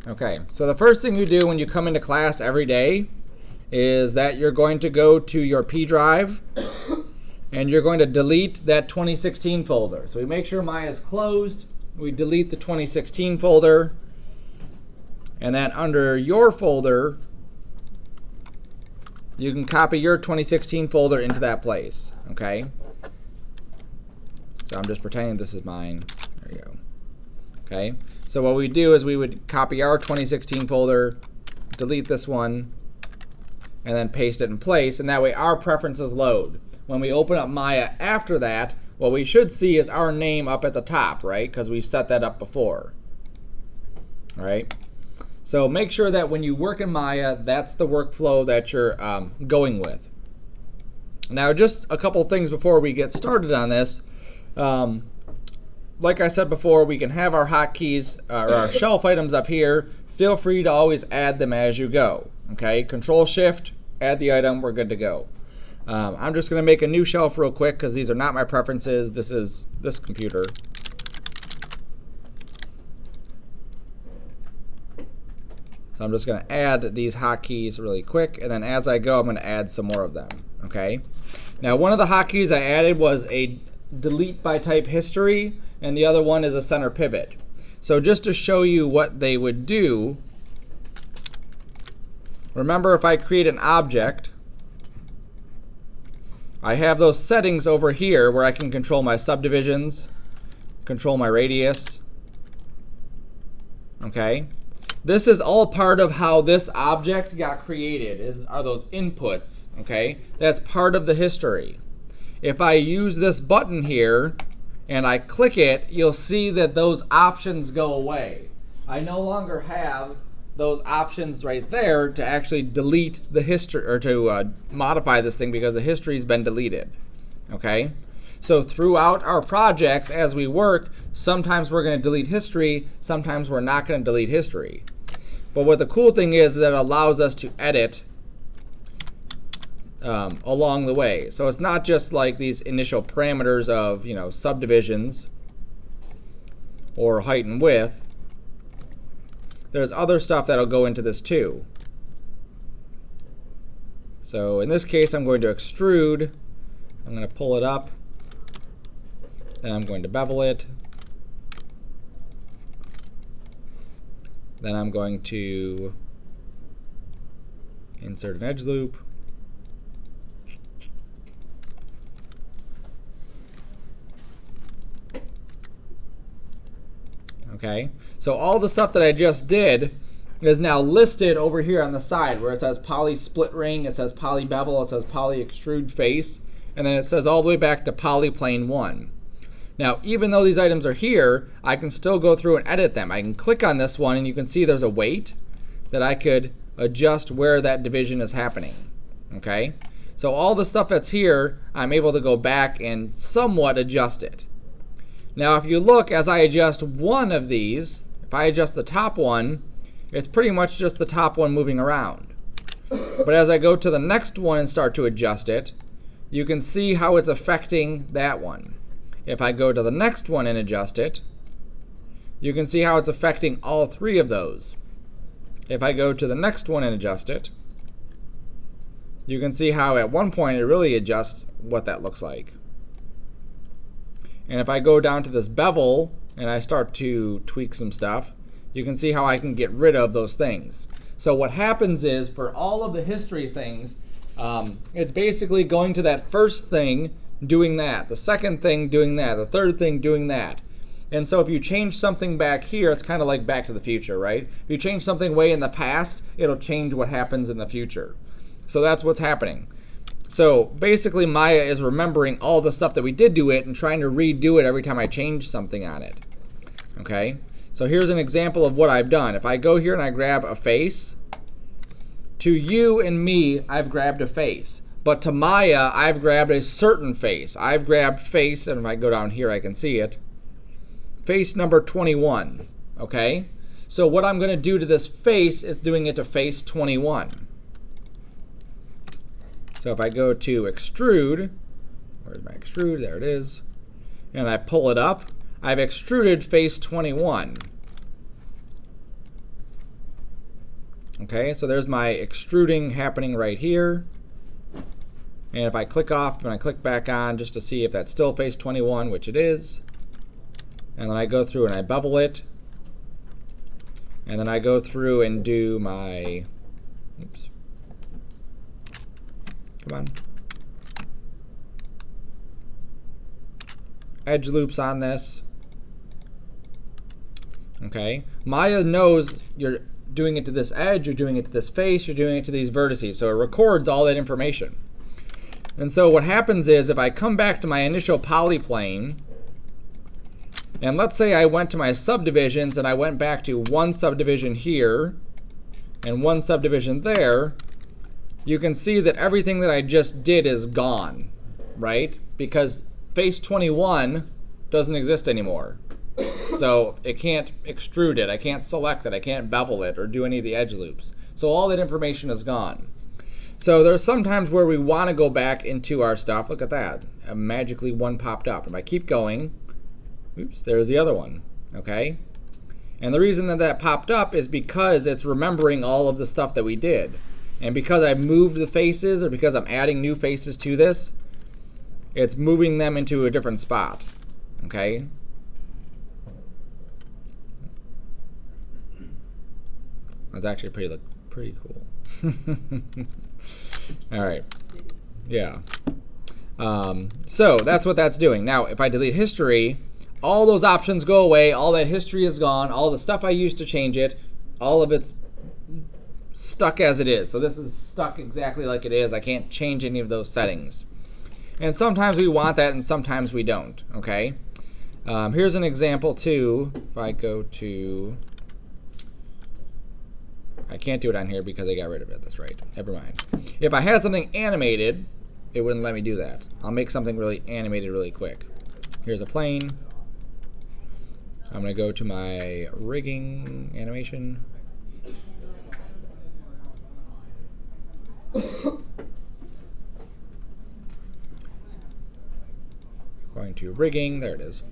Okay, so the first thing you do when you come into class every day is that you're going to go to your P drive and you're going to delete that 2016 folder. So we make sure Maya is closed. We delete the 2016 folder. And then under your folder, you can copy your 2016 folder into that place. Okay? So I'm just pretending this is mine. There you go. Okay? So what we do is we would copy our 2016 folder, delete this one, and then paste it in place. And that way our preferences load. When we open up Maya after that, what we should see is our name up at the top, right? Because we've set that up before. All right? So make sure that when you work in Maya, that's the workflow that you're going with. Now, just a couple things before we get started on this. Like I said before, we can have our hotkeys or our shelf items up here. Feel free to always add them as you go. Okay, Control-Shift, add the item, we're good to go. I'm just going to make a new shelf real quick because these are not my preferences. This is this computer. So I'm just going to add these hotkeys really quick, and then as I go, I'm going to add some more of them. Okay. Now, one of the hotkeys I added was a delete by type history, and the other one is a center pivot. So just to show you what they would do, remember if I create an object, I have those settings over here where I can control my subdivisions, control my radius. Okay. This is all part of how this object got created, are those inputs. Okay. That's part of the history. If I use this button here and I click it, you'll see that those options go away. I no longer have those options right there to actually delete the history or to modify this thing because the history has been deleted. Okay? So throughout our projects as we work, sometimes we're going to delete history, sometimes we're not going to delete history. But what the cool thing is that it allows us to edit along the way. So it's not just like these initial parameters of, subdivisions or height and width. There's other stuff that'll go into this too. So in this case, I'm going to extrude. I'm going to pull it up. Then I'm going to bevel it. Then I'm going to insert an edge loop. Okay, so all the stuff that I just did is now listed over here on the side where it says poly split ring, it says poly bevel, it says poly extrude face, and then it says all the way back to poly plane 1. Now, even though these items are here, I can still go through and edit them. I can click on this one and you can see there's a weight that I could adjust where that division is happening. Okay, so all the stuff that's here, I'm able to go back and somewhat adjust it. Now, if you look, as I adjust one of these, if I adjust the top one, it's pretty much just the top one moving around. But as I go to the next one and start to adjust it, you can see how it's affecting that one. If I go to the next one and adjust it, you can see how it's affecting all three of those. If I go to the next one and adjust it, you can see how at one point it really adjusts what that looks like. And if I go down to this bevel and I start to tweak some stuff, you can see how I can get rid of those things. So what happens is for all of the history things, it's basically going to that first thing, doing that, the second thing doing that, the third thing doing that. And so if you change something back here, it's kind of like Back to the Future, right? If you change something way in the past, it'll change what happens in the future. So that's what's happening. So basically Maya is remembering all the stuff that we did to it and trying to redo it every time I change something on it. Okay, so here's an example of what I've done. If I go here and I grab a face, to you and me, I've grabbed a face. But to Maya, I've grabbed a certain face. I've grabbed face, and if I go down here, I can see it. Face number 21. Okay, so what I'm going to do to this face is doing it to face 21. So if I go to extrude, where's my extrude? There it is. And I pull it up, I've extruded face 21. Okay, so there's my extruding happening right here. And if I click off and I click back on just to see if that's still face 21, which it is, and then I go through and I bevel it, and then I go through and do my, oops, come on, edge loops on this. Okay, Maya knows you're doing it to this edge, you're doing it to this face, you're doing it to these vertices, so it records all that information. And so what happens is if I come back to my initial polyplane, and let's say I went to my subdivisions and I went back to one subdivision here and one subdivision there, you can see that everything that I just did is gone, right? Because face 21 doesn't exist anymore. So it can't extrude it, I can't select it, I can't bevel it or do any of the edge loops. So all that information is gone. So there's sometimes where we want to go back into our stuff. Look at that. Magically one popped up. If I keep going, oops, there's the other one. Okay? And the reason that that popped up is because it's remembering all of the stuff that we did. And because I moved the faces or because I'm adding new faces to this, it's moving them into a different spot. Okay? That's actually pretty cool. All right. Yeah. So that's what that's doing. Now, if I delete history, all those options go away. All that history is gone. All the stuff I used to change it, all of it's stuck as it is. So this is stuck exactly like it is. I can't change any of those settings. And sometimes we want that and sometimes we don't. Okay. Here's an example too. If I go to, I can't do it on here because I got rid of it. That's right. Never mind. If I had something animated, it wouldn't let me do that. I'll make something really animated really quick. Here's a plane. I'm going to go to my rigging animation. Going to rigging. There it is.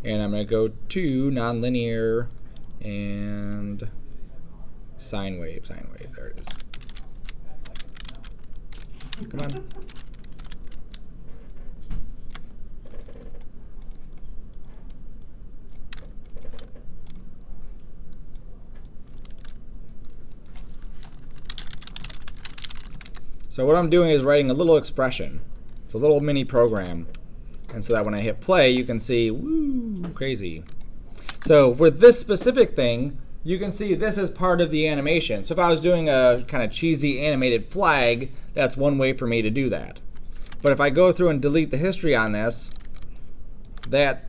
And I'm going to go to nonlinear and sine wave. There it is. Come on. So what I'm doing is writing a little expression. It's a little mini program. And so that when I hit play, you can see, woo, crazy. So with this specific thing, you can see this is part of the animation. So if I was doing a kind of cheesy animated flag, that's one way for me to do that. But if I go through and delete the history on this, that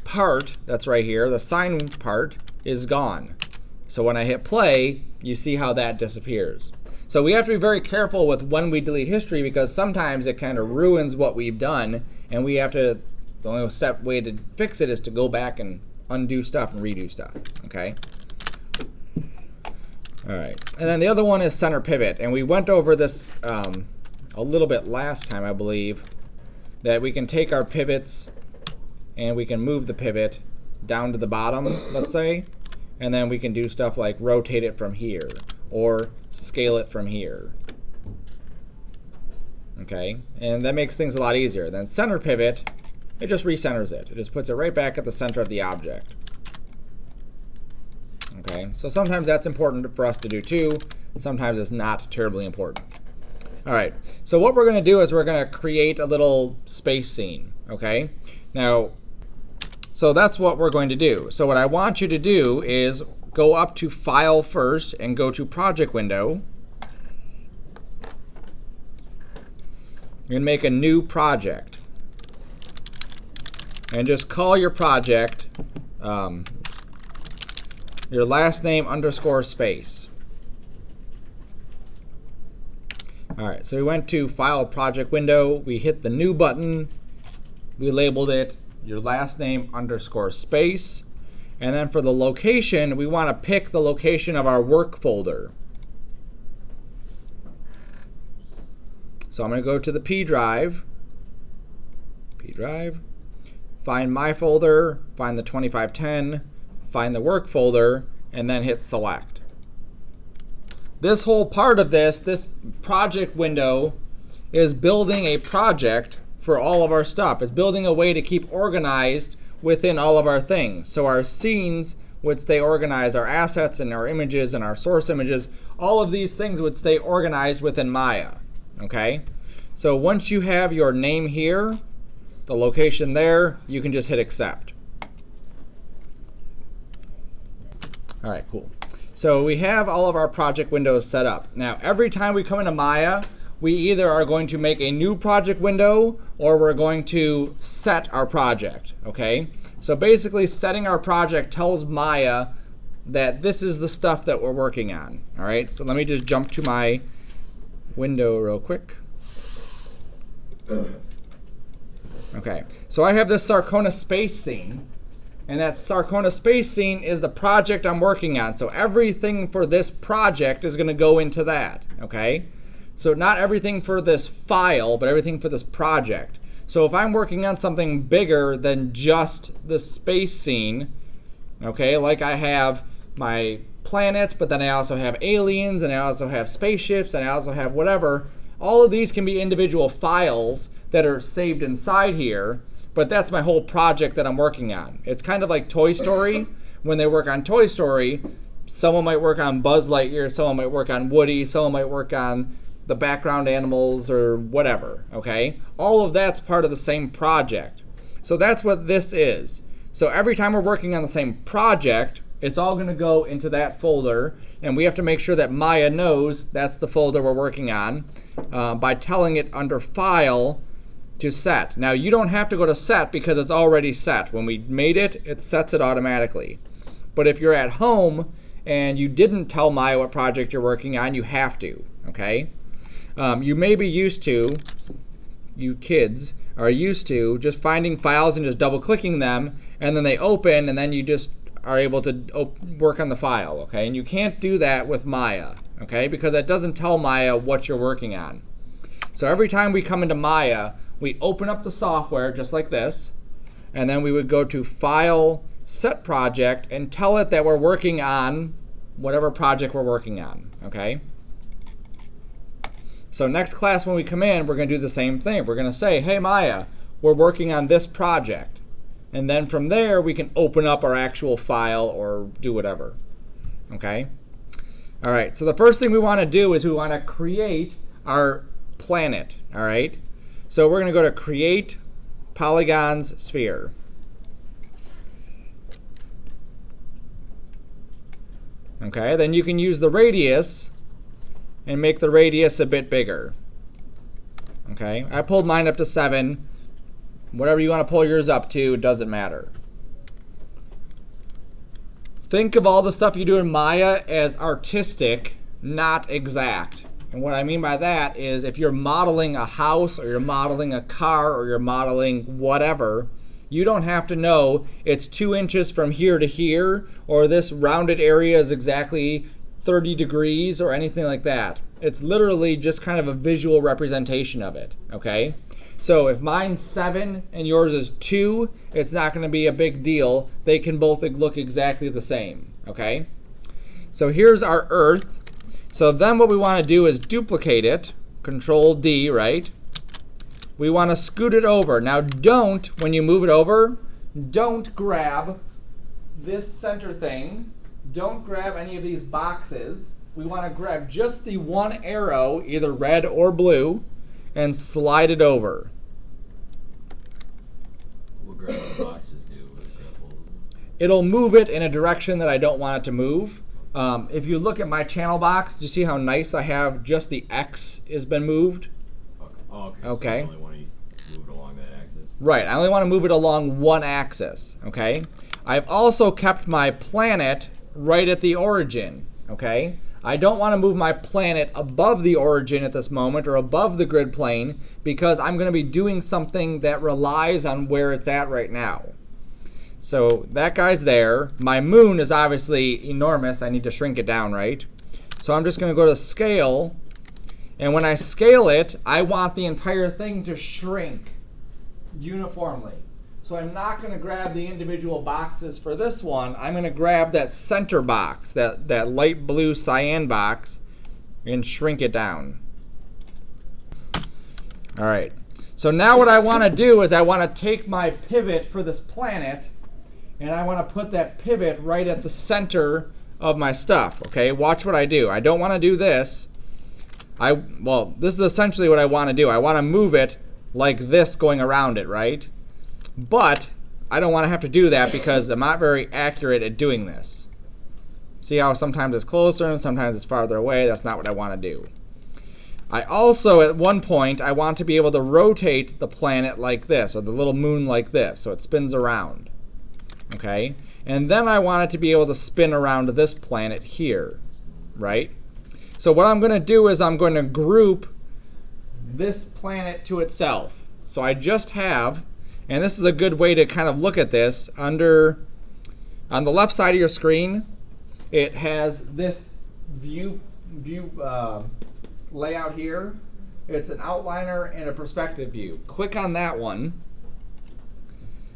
part that's right here, the sine part, is gone. So when I hit play, you see how that disappears. So we have to be very careful with when we delete history because sometimes it kind of ruins what we've done, and we have to, the only way to fix it is to go back and undo stuff and redo stuff, okay? All right, and then the other one is center pivot, and we went over this a little bit last time, I believe, that we can take our pivots and we can move the pivot down to the bottom, let's say, and then we can do stuff like rotate it from here or scale it from here. Okay, and that makes things a lot easier. Then center pivot, it just recenters it. It just puts it right back at the center of the object. Okay, so sometimes that's important for us to do too. Sometimes it's not terribly important. All right, so what we're going to do is we're going to create a little space scene. Okay, now, so that's what we're going to do. So what I want you to do is go up to File first and go to Project Window. You're going to make a new project. And just call your project your last name _ space. All right, so we went to File, Project Window. We hit the New button. We labeled it your last name _ space. And then for the location, we want to pick the location of our work folder. So I'm going to go to the P drive, find my folder, find the 2510, find the work folder, and then hit select. this whole part of this project window is building a project for all of our stuff. It's building a way to keep organized within all of our things. So our scenes would stay organized, our assets and our images and our source images, all of these things would stay organized within Maya, okay? So once you have your name here, the location there, you can just hit accept. All right, cool. So we have all of our project windows set up. Now, every time we come into Maya, we either are going to make a new project window or we're going to set our project, okay? So basically, setting our project tells Maya that this is the stuff that we're working on, all right? So let me just jump to my window real quick. Okay, so I have this Sarcona SpaceScene, and that Sarcona SpaceScene is the project I'm working on. So everything for this project is going to go into that, okay? So not everything for this file, but everything for this project. So if I'm working on something bigger than just the SpaceScene, okay, like I have my planets, but then I also have aliens, and I also have spaceships, and I also have whatever, all of these can be individual files that are saved inside here, but that's my whole project that I'm working on. It's kind of like Toy Story. When they work on Toy Story, someone might work on Buzz Lightyear, someone might work on Woody, someone might work on the background animals or whatever, okay? All of that's part of the same project. So that's what this is. So every time we're working on the same project, it's all going to go into that folder, and we have to make sure that Maya knows that's the folder we're working on by telling it under File to Set. Now, you don't have to go to Set because it's already set. When we made it, it sets it automatically. But if you're at home and you didn't tell Maya what project you're working on, you have to, okay? You may be used to, you kids are used to just finding files and just double clicking them, and then they open, and then you just are able to work on the file, okay? And you can't do that with Maya, okay? Because it doesn't tell Maya what you're working on. So every time we come into Maya, we open up the software just like this, and then we would go to File, Set Project, and tell it that we're working on whatever project we're working on, okay? So next class when we come in, we're going to do the same thing. We're going to say, hey Maya, we're working on this project. And then from there, we can open up our actual file or do whatever, okay? All right, so the first thing we want to do is we want to create our planet, all right? So we're going to go to Create Polygons Sphere. Okay, then you can use the radius and make the radius a bit bigger. Okay, I pulled mine up to 7. Whatever you want to pull yours up to, it doesn't matter. Think of all the stuff you do in Maya as artistic, not exact. And what I mean by that is if you're modeling a house or you're modeling a car or you're modeling whatever, you don't have to know it's 2 inches from here to here or this rounded area is exactly 30 degrees or anything like that. It's literally just kind of a visual representation of it, okay? So if mine's 7 and yours is 2, it's not going to be a big deal. They can both look exactly the same, okay? So here's our Earth. So then what we want to do is duplicate it, Control D, right? We want to scoot it over. Now don't, when you move it over, don't grab this center thing. Don't grab any of these boxes. We want to grab just the one arrow, either red or blue, and slide it over. We'll grab the boxes too. It'll move it in a direction that I don't want it to move. If you look at my channel box, do you see how nice I have just the X has been moved? Oh, okay. Okay. So you only want to move it along that axis? Right. I only want to move it along one axis. Okay. I've also kept my planet right at the origin. Okay. I don't want to move my planet above the origin at this moment or above the grid plane because I'm going to be doing something that relies on where it's at right now. So that guy's there. My moon is obviously enormous. I need to shrink it down, right? So I'm just going to go to scale. And when I scale it, I want the entire thing to shrink uniformly. So I'm not going to grab the individual boxes for this one. I'm going to grab that center box, that light blue cyan box, and shrink it down. All right. So now what I want to do is I want to take my pivot for this planet, and I want to put that pivot right at the center of my stuff. Okay, watch what I do. I don't want to do this. Well, this is essentially what I want to do. I want to move it like this going around it, right? But I don't want to have to do that because I'm not very accurate at doing this. See how sometimes it's closer and sometimes it's farther away? That's not what I want to do. I also, at one point, I want to be able to rotate the planet like this, or the little moon like this, so it spins around. Okay? And then I want it to be able to spin around this planet here, right? So what I'm going to do is I'm going to group this planet to itself. So I just have, and this is a good way to kind of look at this, on the left side of your screen, it has this view layout here. It's an outliner and a perspective view. Click on that one.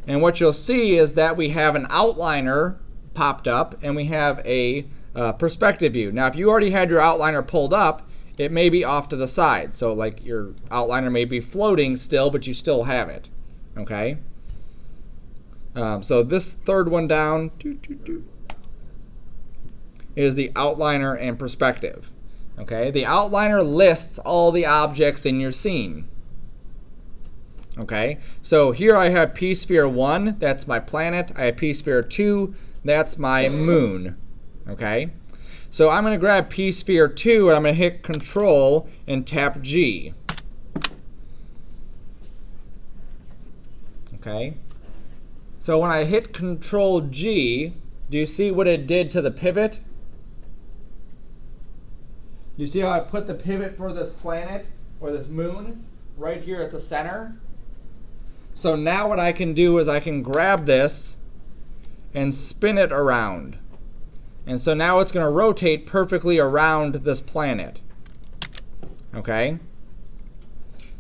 And what you'll see is that we have an outliner popped up and we have a perspective view. Now, if you already had your outliner pulled up, it may be off to the side. So like your outliner may be floating still, but you still have it. Okay? So this third one down is the outliner and perspective. Okay, the outliner lists all the objects in your scene. Okay, so here I have P-sphere 1, that's my planet. I have P-sphere 2, that's my moon. Okay, so I'm going to grab P-sphere 2 and I'm going to hit Control and tap G. Okay, so when I hit Control G, do you see what it did to the pivot? You see how I put the pivot for this planet, or this moon, right here at the center? So now what I can do is I can grab this and spin it around. And so now it's going to rotate perfectly around this planet. Okay?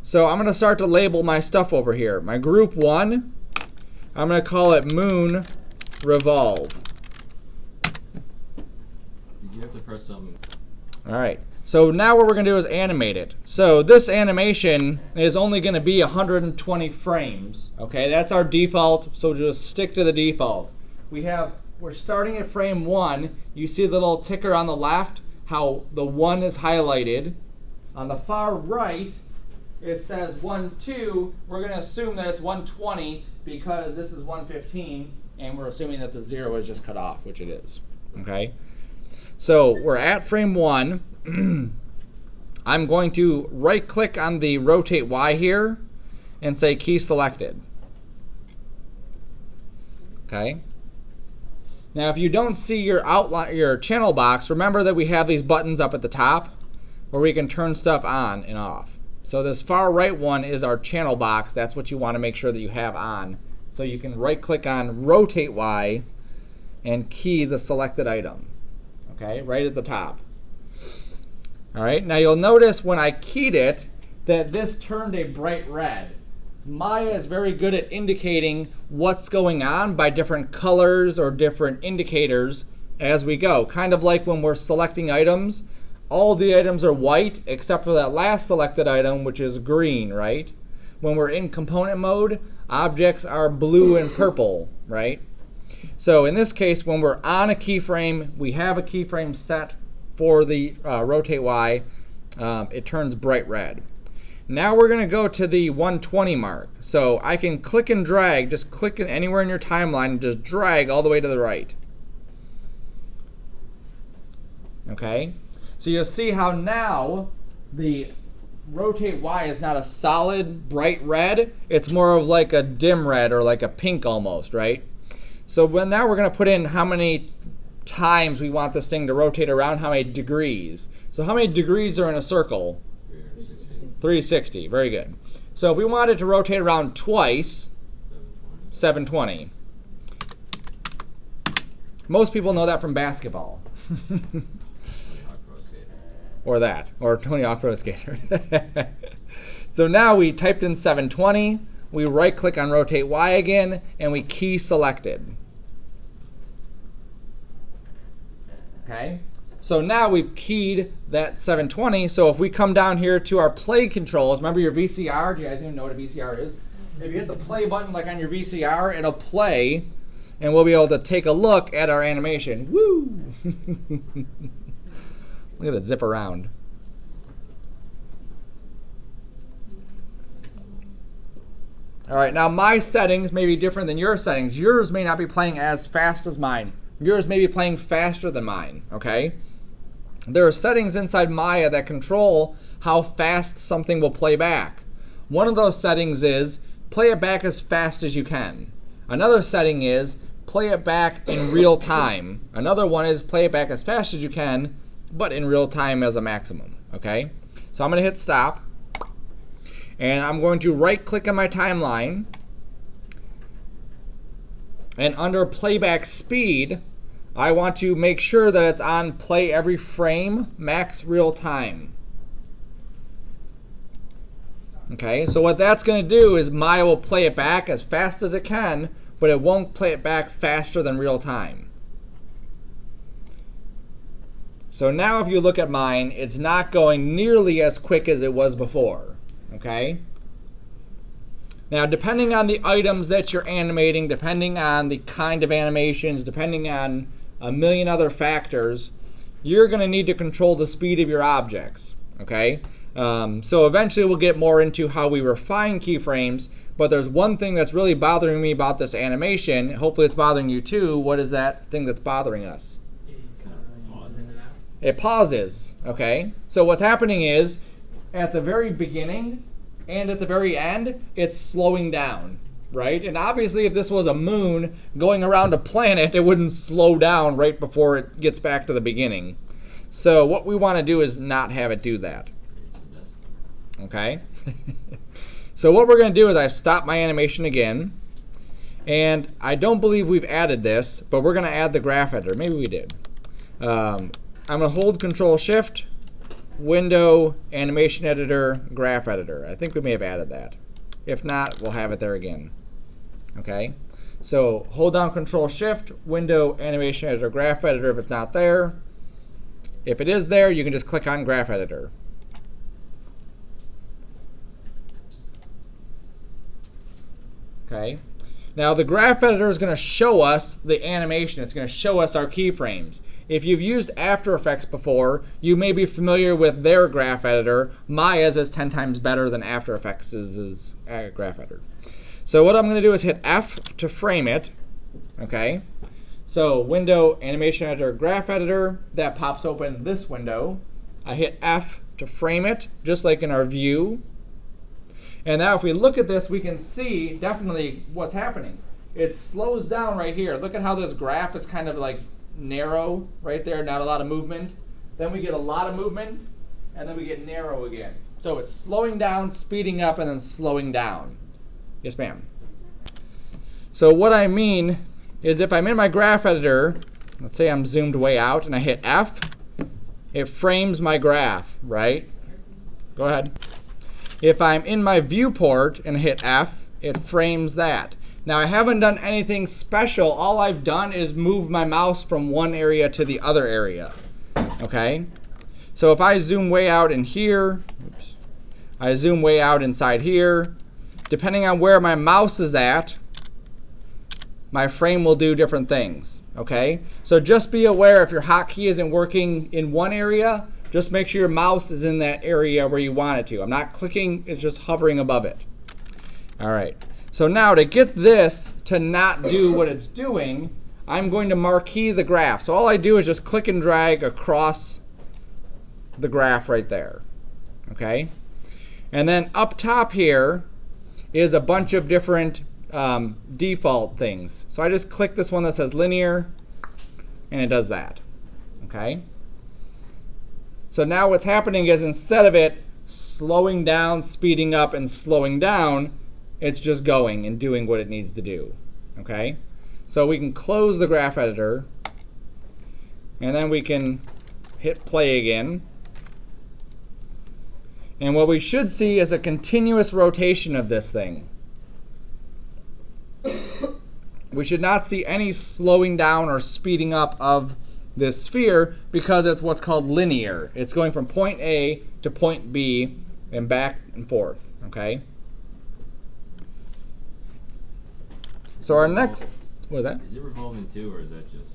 So I'm going to start to label my stuff over here. My group 1, I'm going to call it Moon Revolve. Did you have to press something? All right, so now what we're going to do is animate it. So this animation is only going to be 120 frames. Okay, that's our default, so just stick to the default. We're starting at frame 1. You see the little ticker on the left, how the 1 is highlighted. On the far right, it says 1, 2. We're going to assume that it's 120 because this is 115, and we're assuming that the 0 is just cut off, which it is. Okay. So we're at frame 1. I'm going to right click on the rotate Y here and say key selected. Okay. Now if you don't see your channel box, remember that we have these buttons up at the top where we can turn stuff on and off. So this far right one is our channel box. That's what you want to make sure that you have on. So you can right click on rotate Y and key the selected item. Okay, right at the top. All right, now you'll notice when I keyed it that this turned a bright red. Maya is very good at indicating what's going on by different colors or different indicators as we go. Kind of like when we're selecting items, all the items are white except for that last selected item, which is green, right? When we're in component mode, objects are blue and purple, right? So in this case, when we're on a keyframe, we have a keyframe set for the rotate Y, it turns bright red. Now we're going to go to the 120 mark. So I can click and drag, just click anywhere in your timeline and just drag all the way to the right. Okay, so you'll see how now the rotate Y is not a solid bright red, it's more of like a dim red or like a pink almost, right? So now we're going to put in how many times we want this thing to rotate around, how many degrees. So how many degrees are in a circle? 360. Very good. So if we want it to rotate around twice, 720. Most people know that from basketball. Or that, or Tony Hawk Pro Skater. So now we typed in 720. We right click on rotate Y again, and we key selected. Okay, So now we've keyed that 720. So if we come down here to our play controls, remember your VCR? Do you guys even know what a VCR is? If you hit the play button like on your VCR, it'll play, and we'll be able to take a look at our animation. Woo! Look at it zip around. All right, now my settings may be different than your settings. Yours may not be playing as fast as mine. Yours may be playing faster than mine, okay? There are settings inside Maya that control how fast something will play back. One of those settings is play it back as fast as you can. Another setting is play it back in real time. Another one is play it back as fast as you can, but in real time as a maximum, okay? So I'm gonna hit stop, and I'm going to right click on my timeline, and under playback speed, I want to make sure that it's on play every frame, max real time. Okay, so what that's going to do is Maya will play it back as fast as it can, but it won't play it back faster than real time. So now if you look at mine, it's not going nearly as quick as it was before. Okay? Now, depending on the items that you're animating, depending on the kind of animations, depending on a million other factors, you're going to need to control the speed of your objects. Okay? So eventually we'll get more into how we refine keyframes, but there's one thing that's really bothering me about this animation. Hopefully it's bothering you too. What is that thing that's bothering us? It pauses. Okay? So what's happening is, at the very beginning and at the very end, it's slowing down, right? And obviously if this was a moon going around a planet, it wouldn't slow down right before it gets back to the beginning. So what we want to do is not have it do that. Okay? So what we're going to do is I've stopped my animation again, and I don't believe we've added this, but we're going to add the graph editor. Maybe we did. I'm going to hold Control Shift, Window, Animation Editor, Graph Editor. I think we may have added that. If not, we'll have it there again. Okay? So hold down Control Shift, Window, Animation Editor, Graph Editor if it's not there. If it is there, you can just click on Graph Editor. Okay. Now the graph editor is going to show us the animation. It's going to show us our keyframes. If you've used After Effects before, you may be familiar with their graph editor. Maya's is 10 times better than After Effects' graph editor. So what I'm going to do is hit F to frame it. Okay. So Window, Animation Editor, Graph Editor. That pops open this window. I hit F to frame it, just like in our view. And now if we look at this, we can see definitely what's happening. It slows down right here. Look at how this graph is kind of like narrow right there, not a lot of movement. Then we get a lot of movement, and then we get narrow again. So it's slowing down, speeding up, and then slowing down. Yes, ma'am. So what I mean is if I'm in my graph editor, let's say I'm zoomed way out, and I hit F, it frames my graph, right? Go ahead. If I'm in my viewport and hit F, it frames that. Now I haven't done anything special. All I've done is move my mouse from one area to the other area. Okay? So if I zoom way out in here, oops, I zoom way out inside here, depending on where my mouse is at, my frame will do different things. Okay? So just be aware if your hotkey isn't working in one area, just make sure your mouse is in that area where you want it to. I'm not clicking, it's just hovering above it. All right. So now to get this to not do what it's doing, I'm going to marquee the graph. So all I do is just click and drag across the graph right there. Okay? And then up top here is a bunch of different default things. So I just click this one that says linear, and it does that. Okay? So now what's happening is instead of it slowing down, speeding up, and slowing down, it's just going and doing what it needs to do. Okay? So we can close the graph editor, and then we can hit play again. And what we should see is a continuous rotation of this thing. We should not see any slowing down or speeding up of this sphere because it's what's called linear. It's going from point A to point B and back and forth, okay? So our next, what is that? Is it revolving too, or is that just?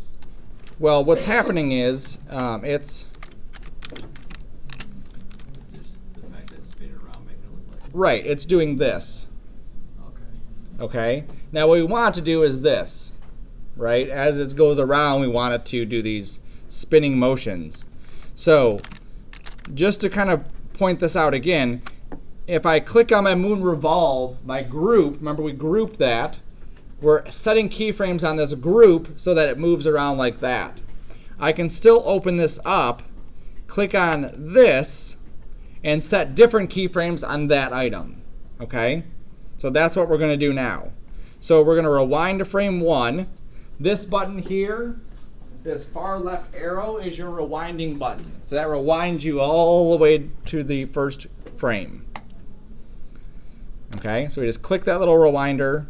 Well, what's happening is it's Just the fact that it's spinning around making it look like. right. It's doing this. Okay. Okay. Now what we want to do is this, right? As it goes around, we want it to do these spinning motions. So just to kind of point this out again, if I click on my moon revolve, my group, remember we grouped that. We're setting keyframes on this group so that it moves around like that. I can still open this up, click on this, and set different keyframes on that item. Okay? So that's what we're going to do now. So we're going to rewind to frame 1. This button here, this far left arrow, is your rewinding button. So that rewinds you all the way to the first frame. Okay? So we just click that little rewinder.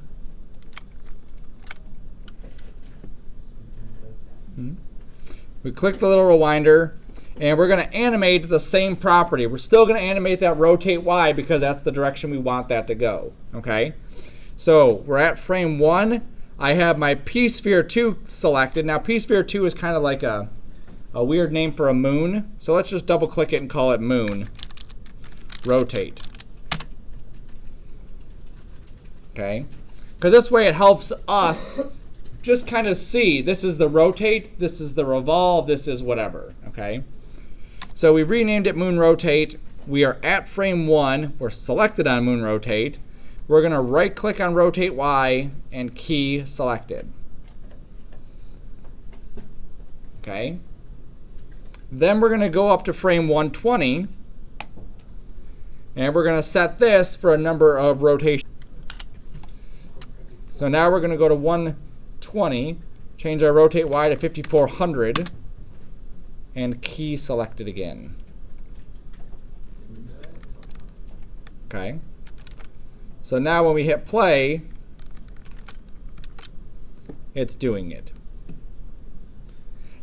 We click the little rewinder, and we're going to animate the same property. We're still going to animate that rotate Y because that's the direction we want that to go. Okay? So we're at frame 1. I have my P-Sphere 2 selected. Now P-Sphere 2 is kind of like a weird name for a moon. So let's just double click it and call it moon. Rotate. Okay? Because this way it helps us just kind of see, this is the rotate, this is the revolve, this is whatever, okay? So we renamed it moon rotate. We are at frame 1. We're selected on moon rotate. We're going to right click on rotate Y and key selected. Okay? Then we're going to go up to frame 120, and we're going to set this for a number of rotations. So now we're going to go to 120, change our rotate Y to 5400, and key selected again. Okay. So now when we hit play, it's doing it.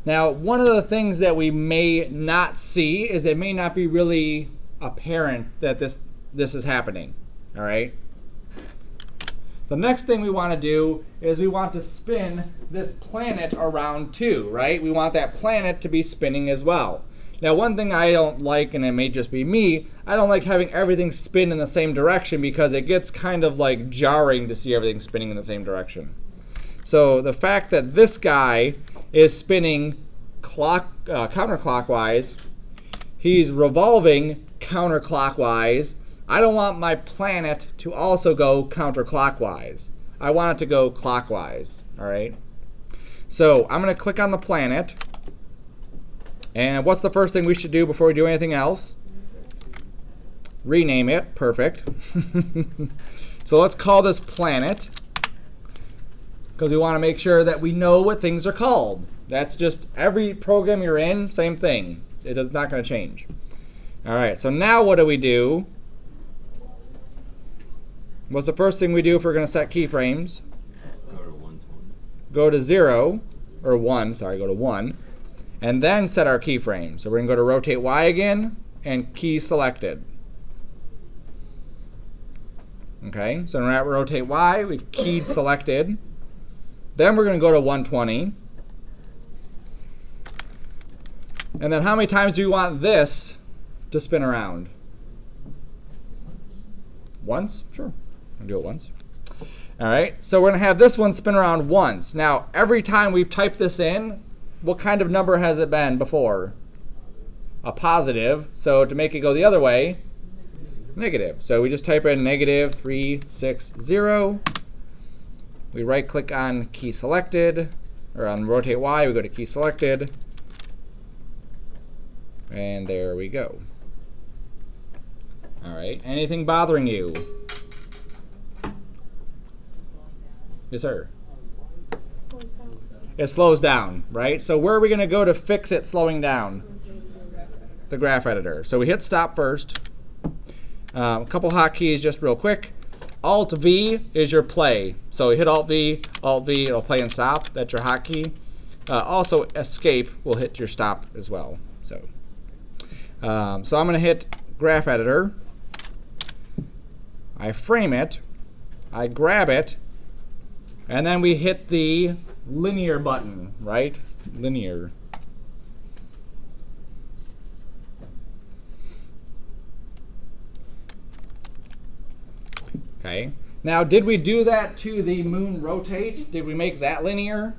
Now, one of the things that we may not see is it may not be really apparent that this is happening. All right. The next thing we want to do is we want to spin this planet around too, right? We want that planet to be spinning as well. Now, one thing I don't like, and it may just be me, I don't like having everything spin in the same direction because it gets kind of like jarring to see everything spinning in the same direction. So the fact that this guy is spinning counterclockwise, he's revolving counterclockwise, I don't want my planet to also go counterclockwise. I want it to go clockwise, all right? So I'm going to click on the planet. And what's the first thing we should do before we do anything else? Rename it. Perfect. So let's call this planet, because we want to make sure that we know what things are called. That's just every program you're in, same thing. It is not going to change. All right, so now what do we do? What's the first thing we do if we're going to set keyframes? Go to 120. Go to 0, or 1, sorry, go to 1, and then set our keyframe. So we're going to go to rotate Y again, and key selected. Okay, so we're at rotate Y, we've keyed selected. Then we're going to go to 120. And then how many times do we want this to spin around? Once? Sure. I'll do it once. All right, so we're going to have this one spin around once. Now, every time we've typed this in, what kind of number has it been before? A positive. So to make it go the other way, negative. So we just type in negative 360. We right click on key selected, or on rotate Y, we go to key selected. And there we go. All right, anything bothering you? Yes, sir. It slows down, right? So where are we going to go to fix it slowing down? The graph editor. So we hit stop first. A couple hotkeys just real quick. Alt-V is your play. So you hit Alt-V, it'll play and stop. That's your hotkey. Also, escape will hit your stop as well. So I'm going to hit graph editor. I frame it. I grab it. And then we hit the linear button, right? Linear. Okay. Now, did we do that to the moon rotate? Did we make that linear?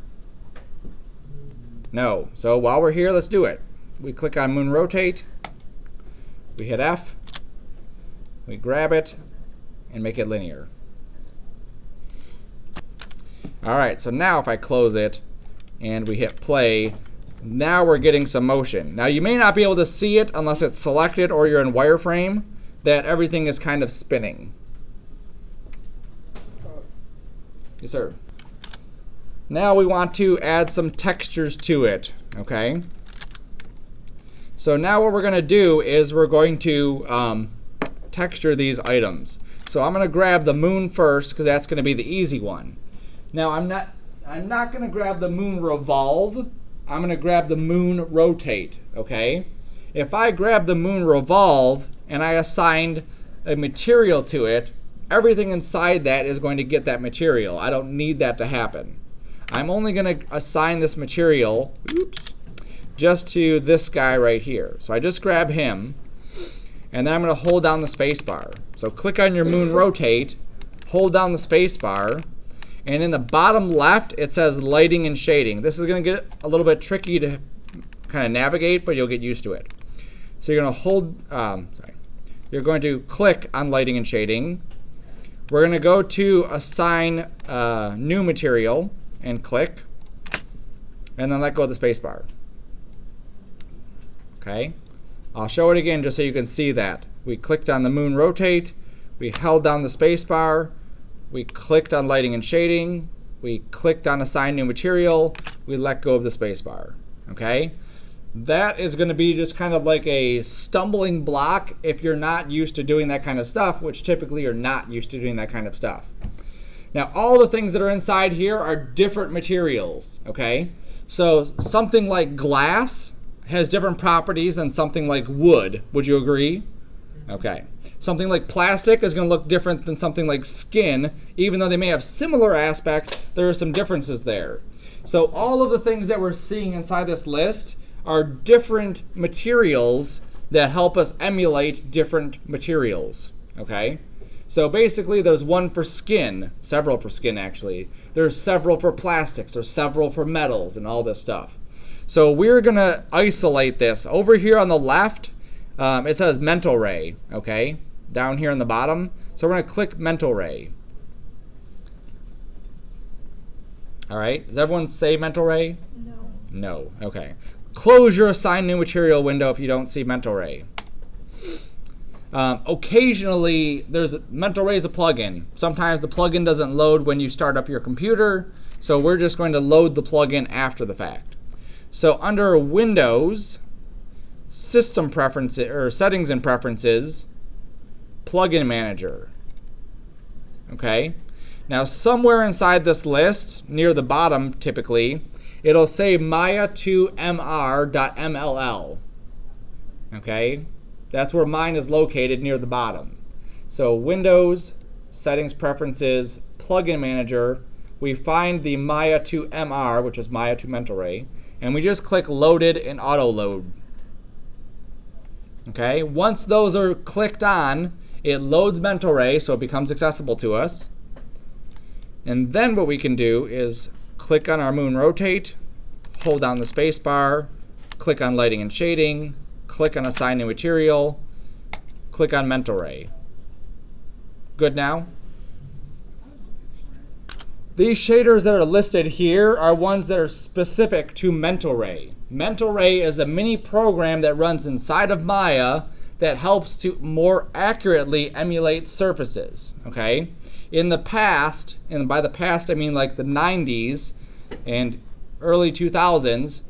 No. So while we're here, let's do it. We click on moon rotate. We hit F. We grab it and make it linear. All right, so now if I close it and we hit play, now we're getting some motion. Now you may not be able to see it unless it's selected or you're in wireframe, that everything is kind of spinning. Yes, sir. Now we want to add some textures to it, okay? So now what we're going to do is we're going to texture these items. So I'm going to grab the moon first because that's going to be the easy one. Now I'm not going to grab the moon revolve. I'm going to grab the moon rotate, okay? If I grab the moon revolve and I assigned a material to it, everything inside that is going to get that material. I don't need that to happen. I'm only going to assign this material, just to this guy right here. So I just grab him, and then I'm going to hold down the space bar. So click on your moon rotate, hold down the space bar, and in the bottom left it says lighting and shading. This is going to get a little bit tricky to kind of navigate, but you'll get used to it. So you're going to you're going to click on lighting and shading. We're going to go to assign new material and click, and then let go of the space bar. Okay, I'll show it again just so you can see that. We clicked on the moon rotate, we held down the space bar, we clicked on lighting and shading, we clicked on assign new material, we let go of the space bar. Okay, that is going to be just kind of like a stumbling block if you're not used to doing that kind of stuff, which typically you're not used to doing that kind of stuff. Now, all the things that are inside here are different materials, okay? So something like glass has different properties than something like wood. Would you agree? Okay. Something like plastic is going to look different than something like skin. Even though they may have similar aspects, there are some differences there. So all of the things that we're seeing inside this list are different materials that help us emulate different materials, okay? So basically there's one for skin, several for skin actually. There's several for plastics, there's several for metals and all this stuff. So we're gonna isolate this. Over here on the left, it says mental ray, okay? Down here on the bottom. So we're gonna click mental ray. All right, does everyone say mental ray? No. No, okay. Close your assign new material window if you don't see mental ray. Occasionally, mental ray is a plugin. Sometimes the plugin doesn't load when you start up your computer, so we're just going to load the plugin after the fact. So under Windows, System Preferences or Settings and Preferences, Plugin Manager. Okay. Now somewhere inside this list, near the bottom, typically, it'll say Maya2mr.mll. Okay. That's where mine is located, near the bottom. So Windows, Settings, Preferences, Plugin Manager, we find the Maya2mr, which is Maya2 Mental Ray, and we just click Loaded and Auto Load. Okay, once those are clicked on, it loads Mental Ray, so it becomes accessible to us. And then what we can do is click on our moon rotate, hold down the space bar, click on lighting and shading, click on assign new material, click on mental ray. Good now? These shaders that are listed here are ones that are specific to mental ray. Mental ray is a mini program that runs inside of Maya that helps to more accurately emulate surfaces, okay? In the past, and by the past I mean like the 90s and early 2000s,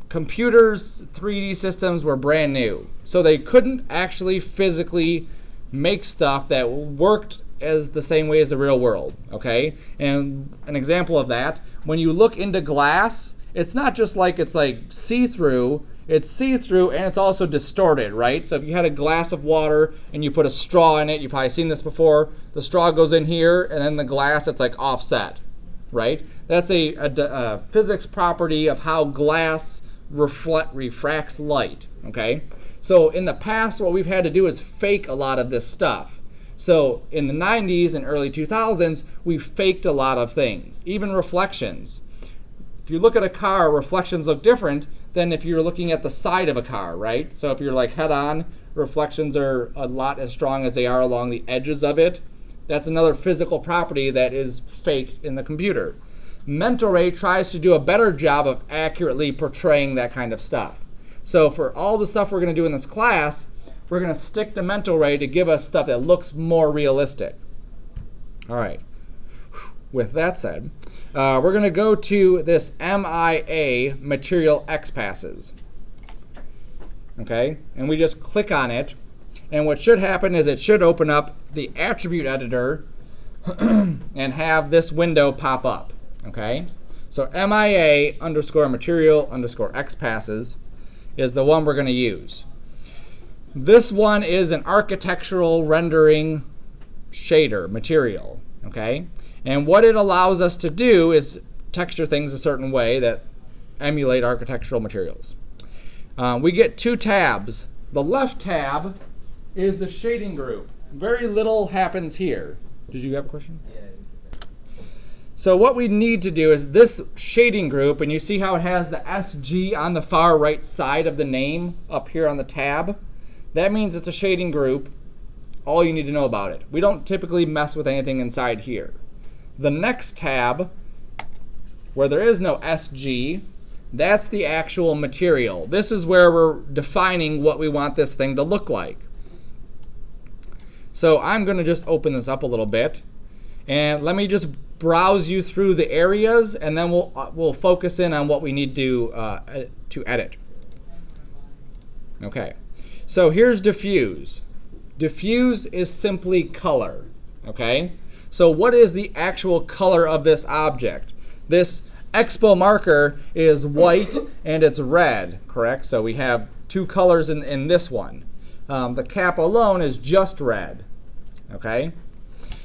computers, 3D systems were brand new. So they couldn't actually physically make stuff that worked as the same way as the real world, okay? And an example of that, when you look into glass it's not just like it's like see-through. It's see-through and it's also distorted, right? So if you had a glass of water and you put a straw in it, you've probably seen this before. The straw goes in here and then the glass, it's like offset, right? That's a physics property of how glass refracts light, okay? So in the past, what we've had to do is fake a lot of this stuff. So in the 90s and early 2000s, we faked a lot of things, even reflections. If you look at a car, reflections look different than if you're looking at the side of a car, right? So if you're like head on, reflections are a lot as strong as they are along the edges of it. That's another physical property that is faked in the computer. Mental ray tries to do a better job of accurately portraying that kind of stuff. So for all the stuff we're going to do in this class, we're going to stick to mental ray to give us stuff that looks more realistic. All right. With that said, we're going to go to this MIA, Material X Passes. Okay, and we just click on it, and what should happen is it should open up the attribute editor and have this window pop up. Okay, so MIA underscore material underscore X passes is the one we're going to use. This one is an architectural rendering shader material. Okay, and what it allows us to do is texture things a certain way that emulate architectural materials. We get two tabs. The left tab is the shading group. Very little happens here. Did you have a question? Yeah. So what we need to do is this shading group, and you see how it has the SG on the far right side of the name up here on the tab? That means it's a shading group. All you need to know about it. We don't typically mess with anything inside here. The next tab, where there is no SG, that's the actual material. This is where we're defining what we want this thing to look like. So I'm going to just open this up a little bit, and let me just browse you through the areas, and then we'll focus in on what we need to edit. Okay, so here's diffuse. Diffuse is simply color. Okay, so what is the actual color of this object? This Expo marker is white and it's red, correct? So we have two colors in this one. The cap alone is just red, okay?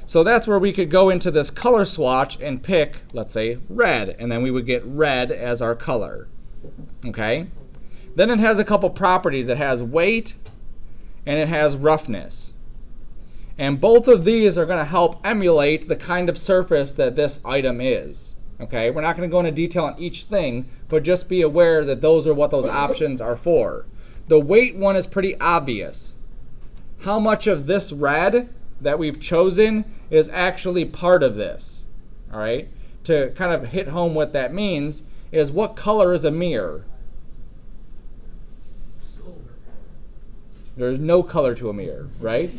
So that's where we could go into this color swatch and pick, let's say, red, and then we would get red as our color, okay? Then it has a couple properties. It has weight and it has roughness. And both of these are going to help emulate the kind of surface that this item is. Okay, we're not going to go into detail on each thing, but just be aware that those are what those options are for. The weight one is pretty obvious. How much of this red that we've chosen is actually part of this? All right, to kind of hit home what that means is what color is a mirror? Silver. There's no color to a mirror, right?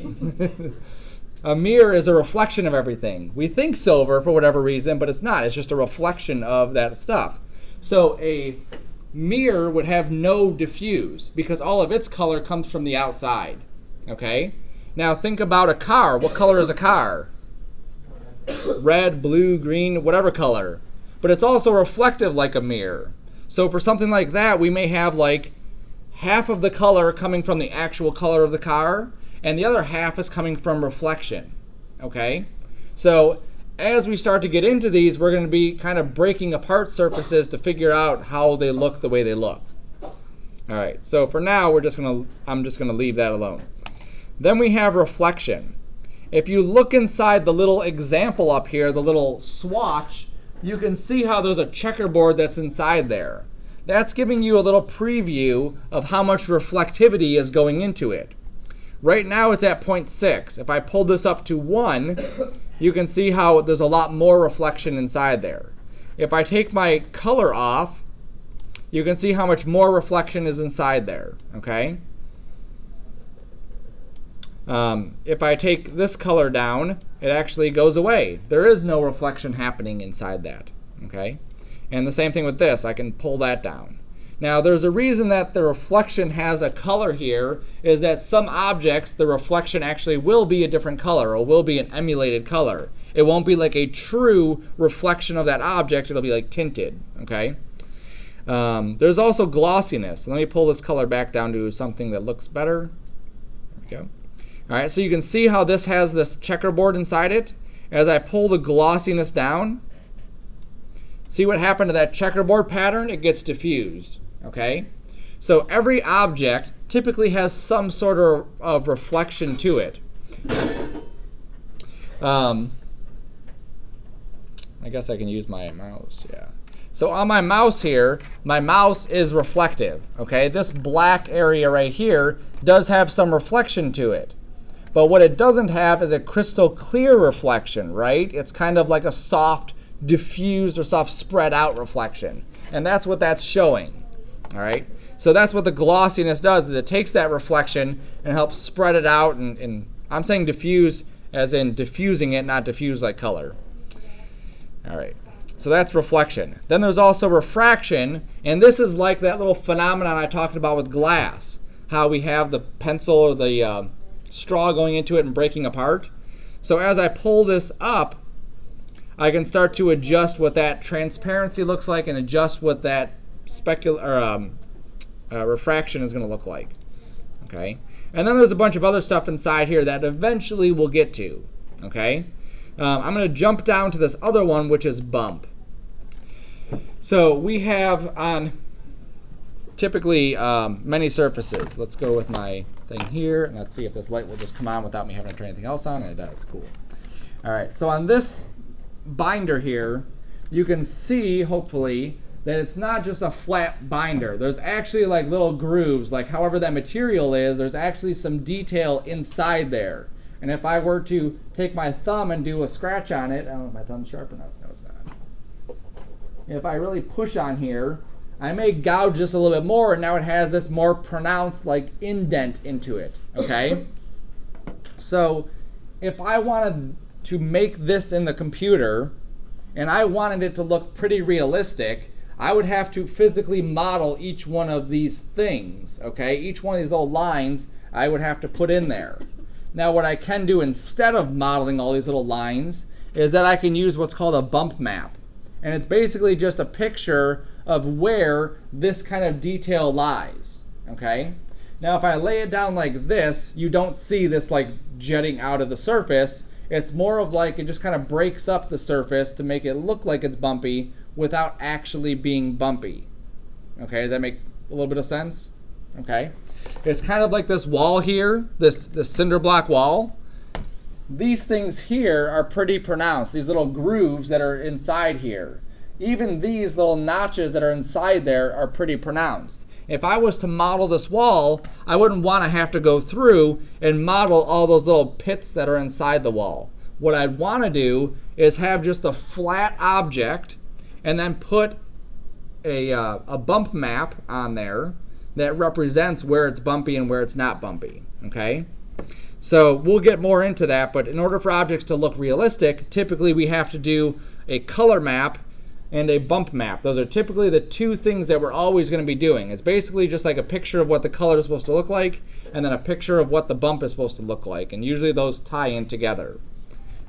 A mirror is a reflection of everything. We think silver for whatever reason, but it's not. It's just a reflection of that stuff. So a mirror would have no diffuse because all of its color comes from the outside. Okay? Now think about a car. What color is a car? Red, blue, green, whatever color. But it's also reflective like a mirror. So for something like that, we may have like half of the color coming from the actual color of the car, and the other half is coming from reflection, okay? So as we start to get into these, we're going to be kind of breaking apart surfaces to figure out how they look the way they look. All right, so for now, I'm just going to leave that alone. Then we have reflection. If you look inside the little example up here, the little swatch, you can see how there's a checkerboard that's inside there. That's giving you a little preview of how much reflectivity is going into it. Right now it's at 0.6. If I pull this up to 1, you can see how there's a lot more reflection inside there. If I take my color off, you can see how much more reflection is inside there, okay? If I take this color down, it actually goes away. There is no reflection happening inside that, okay? And the same thing with this. I can pull that down. Now, there's a reason that the reflection has a color here, is that some objects, the reflection actually will be a different color or will be an emulated color. It won't be like a true reflection of that object. It'll be like tinted, okay? There's also glossiness. Let me pull this color back down to something that looks better. There we go. All right, so you can see how this has this checkerboard inside it. As I pull the glossiness down, see what happened to that checkerboard pattern? It gets diffused, okay? So every object typically has some sort of reflection to it. I guess I can use my mouse, yeah. So on my mouse here, my mouse is reflective, okay? This black area right here does have some reflection to it. But what it doesn't have is a crystal clear reflection, right? It's kind of like a soft, diffused or soft spread out reflection. And that's what that's showing, all right? So that's what the glossiness does, is it takes that reflection and helps spread it out. And I'm saying diffuse as in diffusing it, not diffuse like color. All right. So that's reflection. Then there's also refraction, and this is like that little phenomenon I talked about with glass, how we have the pencil or the straw going into it and breaking apart. So as I pull this up, I can start to adjust what that transparency looks like and adjust what that refraction is going to look like. Okay, and then there's a bunch of other stuff inside here that eventually we'll get to. Okay. I'm going to jump down to this other one, which is bump. So we have on typically many surfaces. Let's go with my thing here, and let's see if this light will just come on without me having to turn anything else on, and it does. Cool. All right, so on this binder here, you can see, hopefully, that it's not just a flat binder. There's actually like little grooves, like however that material is, there's actually some detail inside there. And if I were to take my thumb and do a scratch on it, I don't know if my thumb's sharp enough. No, it's not. If I really push on here, I may gouge just a little bit more, and now it has this more pronounced like indent into it, okay? So if I wanted to make this in the computer, and I wanted it to look pretty realistic, I would have to physically model each one of these things, okay? Each one of these little lines I would have to put in there. Now what I can do instead of modeling all these little lines is that I can use what's called a bump map. And it's basically just a picture of where this kind of detail lies, okay? Now if I lay it down like this, you don't see this like jutting out of the surface. It's more of like it just kind of breaks up the surface to make it look like it's bumpy without actually being bumpy. Okay, does that make a little bit of sense? Okay. It's kind of like this wall here, this cinder block wall. These things here are pretty pronounced, these little grooves that are inside here. Even these little notches that are inside there are pretty pronounced. If I was to model this wall, I wouldn't want to have to go through and model all those little pits that are inside the wall. What I'd want to do is have just a flat object and then put a bump map on there that represents where it's bumpy and where it's not bumpy, okay? So we'll get more into that, but in order for objects to look realistic, typically we have to do a color map and a bump map. Those are typically the two things that we're always going to be doing. It's basically just like a picture of what the color is supposed to look like and then a picture of what the bump is supposed to look like, and usually those tie in together,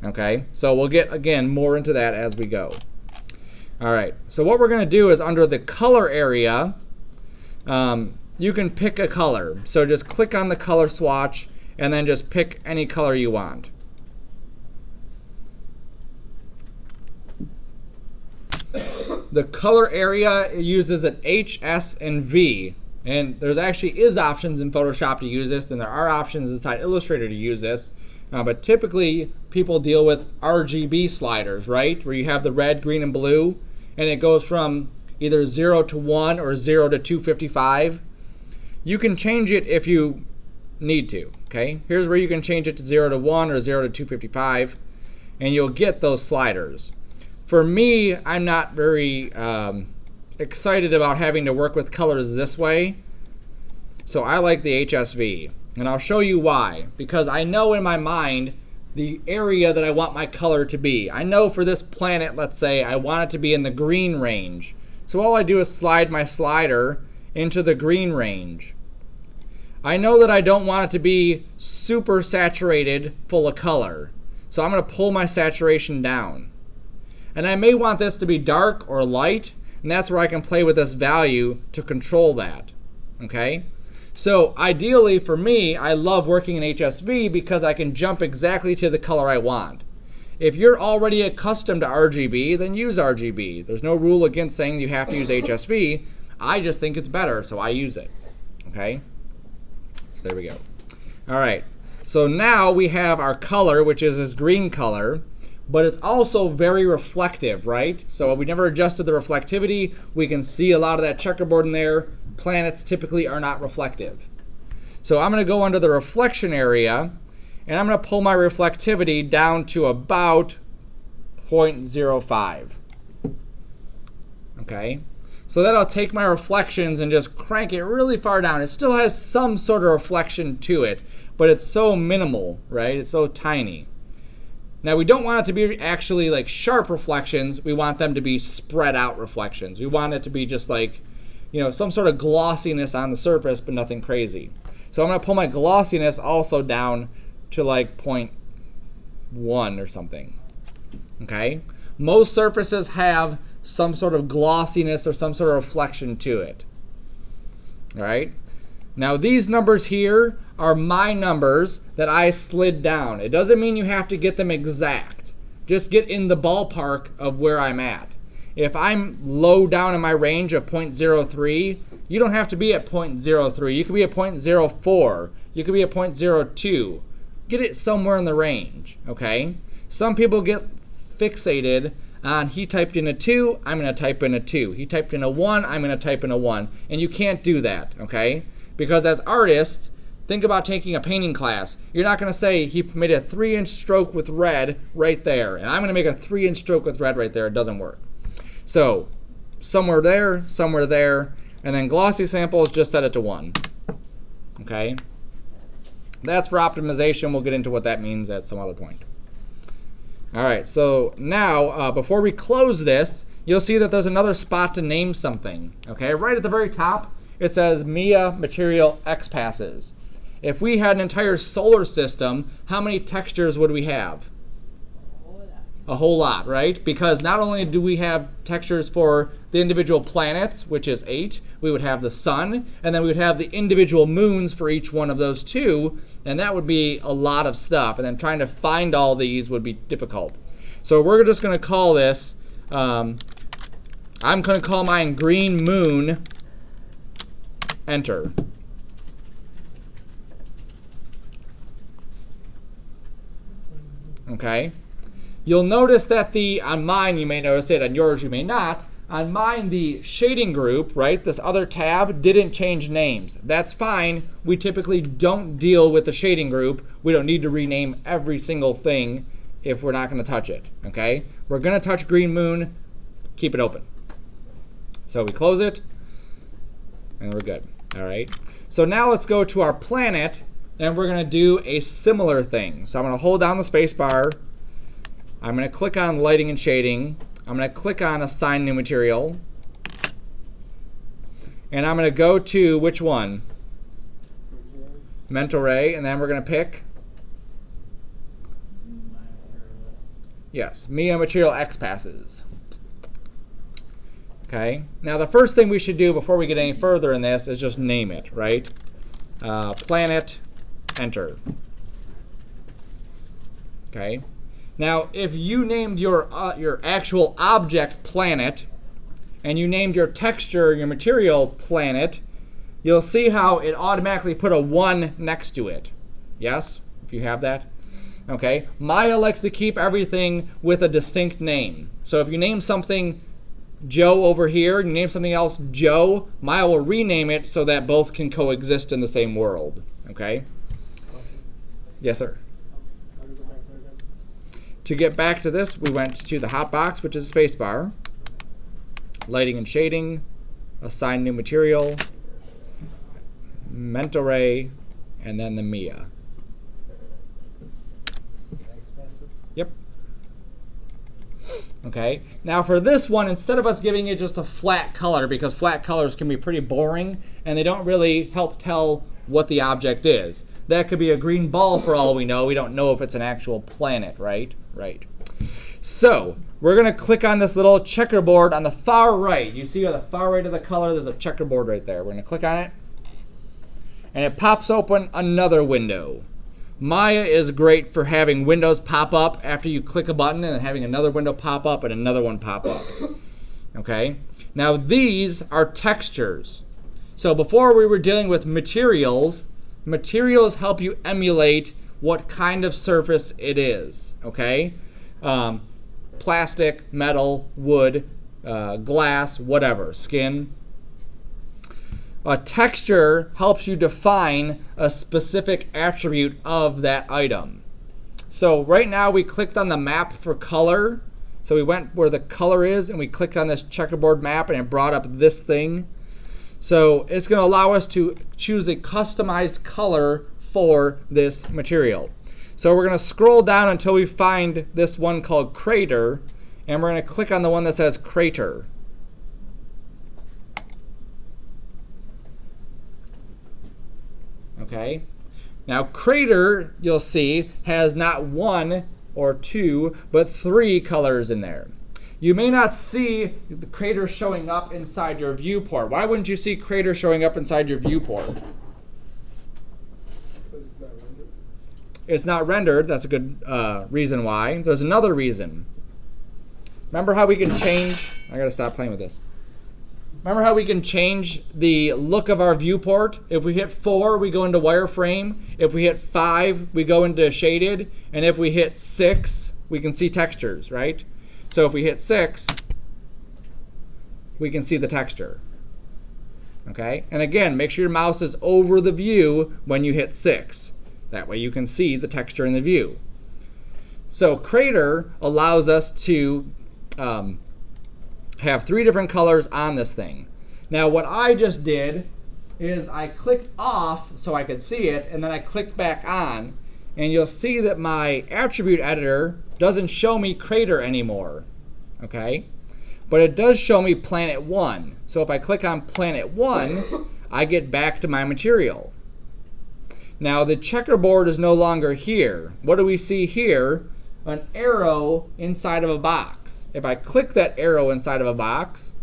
okay? So we'll get, again, more into that as we go. All right, so what we're going to do is under the color area, you can pick a color. So just click on the color swatch and then just pick any color you want. The color area uses an H, S, and V. And there's actually is options in Photoshop to use this, and there are options inside Illustrator to use this. But typically people deal with RGB sliders, right? Where you have the red, green, and blue, and it goes from either 0 to 1 or 0 to 255. You can change it if you need to, okay? Here's where you can change it to 0 to 1 or 0 to 255, and you'll get those sliders. For me, I'm not very excited about having to work with colors this way, so I like the HSV, and I'll show you why. Because I know in my mind the area that I want my color to be. I know for this planet, let's say, I want it to be in the green range. So all I do is slide my slider into the green range. I know that I don't want it to be super saturated full of color, so I'm going to pull my saturation down. And I may want this to be dark or light, And that's where I can play with this value to control that. Okay? So ideally for me, I love working in HSV because I can jump exactly to the color I want. If you're already accustomed to RGB, then use RGB. There's no rule against saying you have to use HSV. I just think it's better, so I use it. Okay? So there we go. All right. So now we have our color, which is this green color, but it's also very reflective, right? So we never adjusted the reflectivity. We can see a lot of that checkerboard in there. Planets typically are not reflective. So I'm going to go under the reflection area, and I'm going to pull my reflectivity down to about 0.05. Okay? So then I'll take my reflections and just crank it really far down. It still has some sort of reflection to it, but it's so minimal, right? It's so tiny. Now we don't want it to be actually like sharp reflections. We want them to be spread out reflections. We want it to be just like, some sort of glossiness on the surface, but nothing crazy. So I'm going to pull my glossiness also down to like 0.1 or something. Okay? Most surfaces have some sort of glossiness or some sort of reflection to it. All right? Now these numbers here are my numbers that I slid down. It doesn't mean you have to get them exact. Just get in the ballpark of where I'm at. If I'm low down in my range of 0.03, you don't have to be at 0.03. You could be at 0.04. You could be at 0.02. Get it somewhere in the range, okay? Some people get fixated on he typed in a 2, I'm going to type in a 2. He typed in a 1, I'm going to type in a 1. And you can't do that, okay? Because as artists, think about taking a painting class. You're not going to say he made a 3-inch stroke with red right there, and I'm going to make a 3-inch stroke with red right there. It doesn't work. So somewhere there, and then glossy samples, just set it to 1. Okay? That's for optimization. We'll get into what that means at some other point. All right, so now before we close this, you'll see that there's another spot to name something. Okay, right at the very top, it says Mia Material X Passes. If we had an entire solar system, how many textures would we have? A whole lot, right? Because not only do we have textures for the individual planets, which is 8, we would have the sun, and then we would have the individual moons for each one of those 2, and that would be a lot of stuff. And then trying to find all these would be difficult. So we're just going to call this, I'm going to call mine Green Moon, enter. Okay? You'll notice that on mine, you may notice it, on yours you may not. On mine, the shading group, right, this other tab, didn't change names. That's fine. We typically don't deal with the shading group. We don't need to rename every single thing if we're not going to touch it, okay? We're going to touch Green Moon, keep it open. So we close it, and we're good, all right? So now let's go to our planet, and we're going to do a similar thing. So I'm going to hold down the space bar. I'm going to click on lighting and shading. I'm going to click on assign new material. And I'm going to go to which one? Mental Ray. And then we're going to pick? Yes, Mia Material X Passes. Okay. Now the first thing we should do before we get any further in this is just name it, right? Planet, enter. Okay. Now, if you named your actual object planet, and you named your texture, your material planet, you'll see how it automatically put a 1 next to it. Yes? If you have that? Okay. Maya likes to keep everything with a distinct name. So if you name something Joe over here, you name something else Joe, Maya will rename it so that both can coexist in the same world. Okay? Yes, sir. To get back to this, we went to the hot box, which is spacebar, lighting and shading, assign new material, mental ray, and then the Mia. Yep. Okay. Now for this one, instead of us giving it just a flat color, because flat colors can be pretty boring and they don't really help tell what the object is. That could be a green ball for all we know. We don't know if it's an actual planet, right? Right. So we're going to click on this little checkerboard on the far right. You see on the far right of the color, there's a checkerboard right there. We're going to click on it, and it pops open another window. Maya is great for having windows pop up after you click a button and then having another window pop up and another one pop up. Okay? Now these are textures. So before we were dealing with materials, materials help you emulate what kind of surface it is. Okay? Plastic, metal, wood, glass, whatever, skin. A texture helps you define a specific attribute of that item. So right now we clicked on the map for color. So we went where the color is and we clicked on this checkerboard map and it brought up this thing. So it's going to allow us to choose a customized color for this material. So we're going to scroll down until we find this one called crater, and we're going to click on the one that says crater. Okay. Now crater, you'll see, has not one or two, but three colors in there. You may not see the crater showing up inside your viewport. Why wouldn't you see crater showing up inside your viewport? It's not rendered. That's a good reason why. There's another reason. Remember how we can change? I gotta stop playing with this. Remember how we can change the look of our viewport? If we hit 4, we go into wireframe. If we hit 5, we go into shaded. And if we hit 6, we can see textures, right? So if we hit 6, we can see the texture. Okay? And again, make sure your mouse is over the view when you hit 6. That way you can see the texture in the view. So crater allows us to have 3 different colors on this thing. Now what I just did is I clicked off so I could see it, and then I clicked back on, and you'll see that my attribute editor doesn't show me crater anymore. Okay? But it does show me planet 1. So if I click on planet 1, I get back to my material. Now the checkerboard is no longer here. What do we see here? An arrow inside of a box. If I click that arrow inside of a box,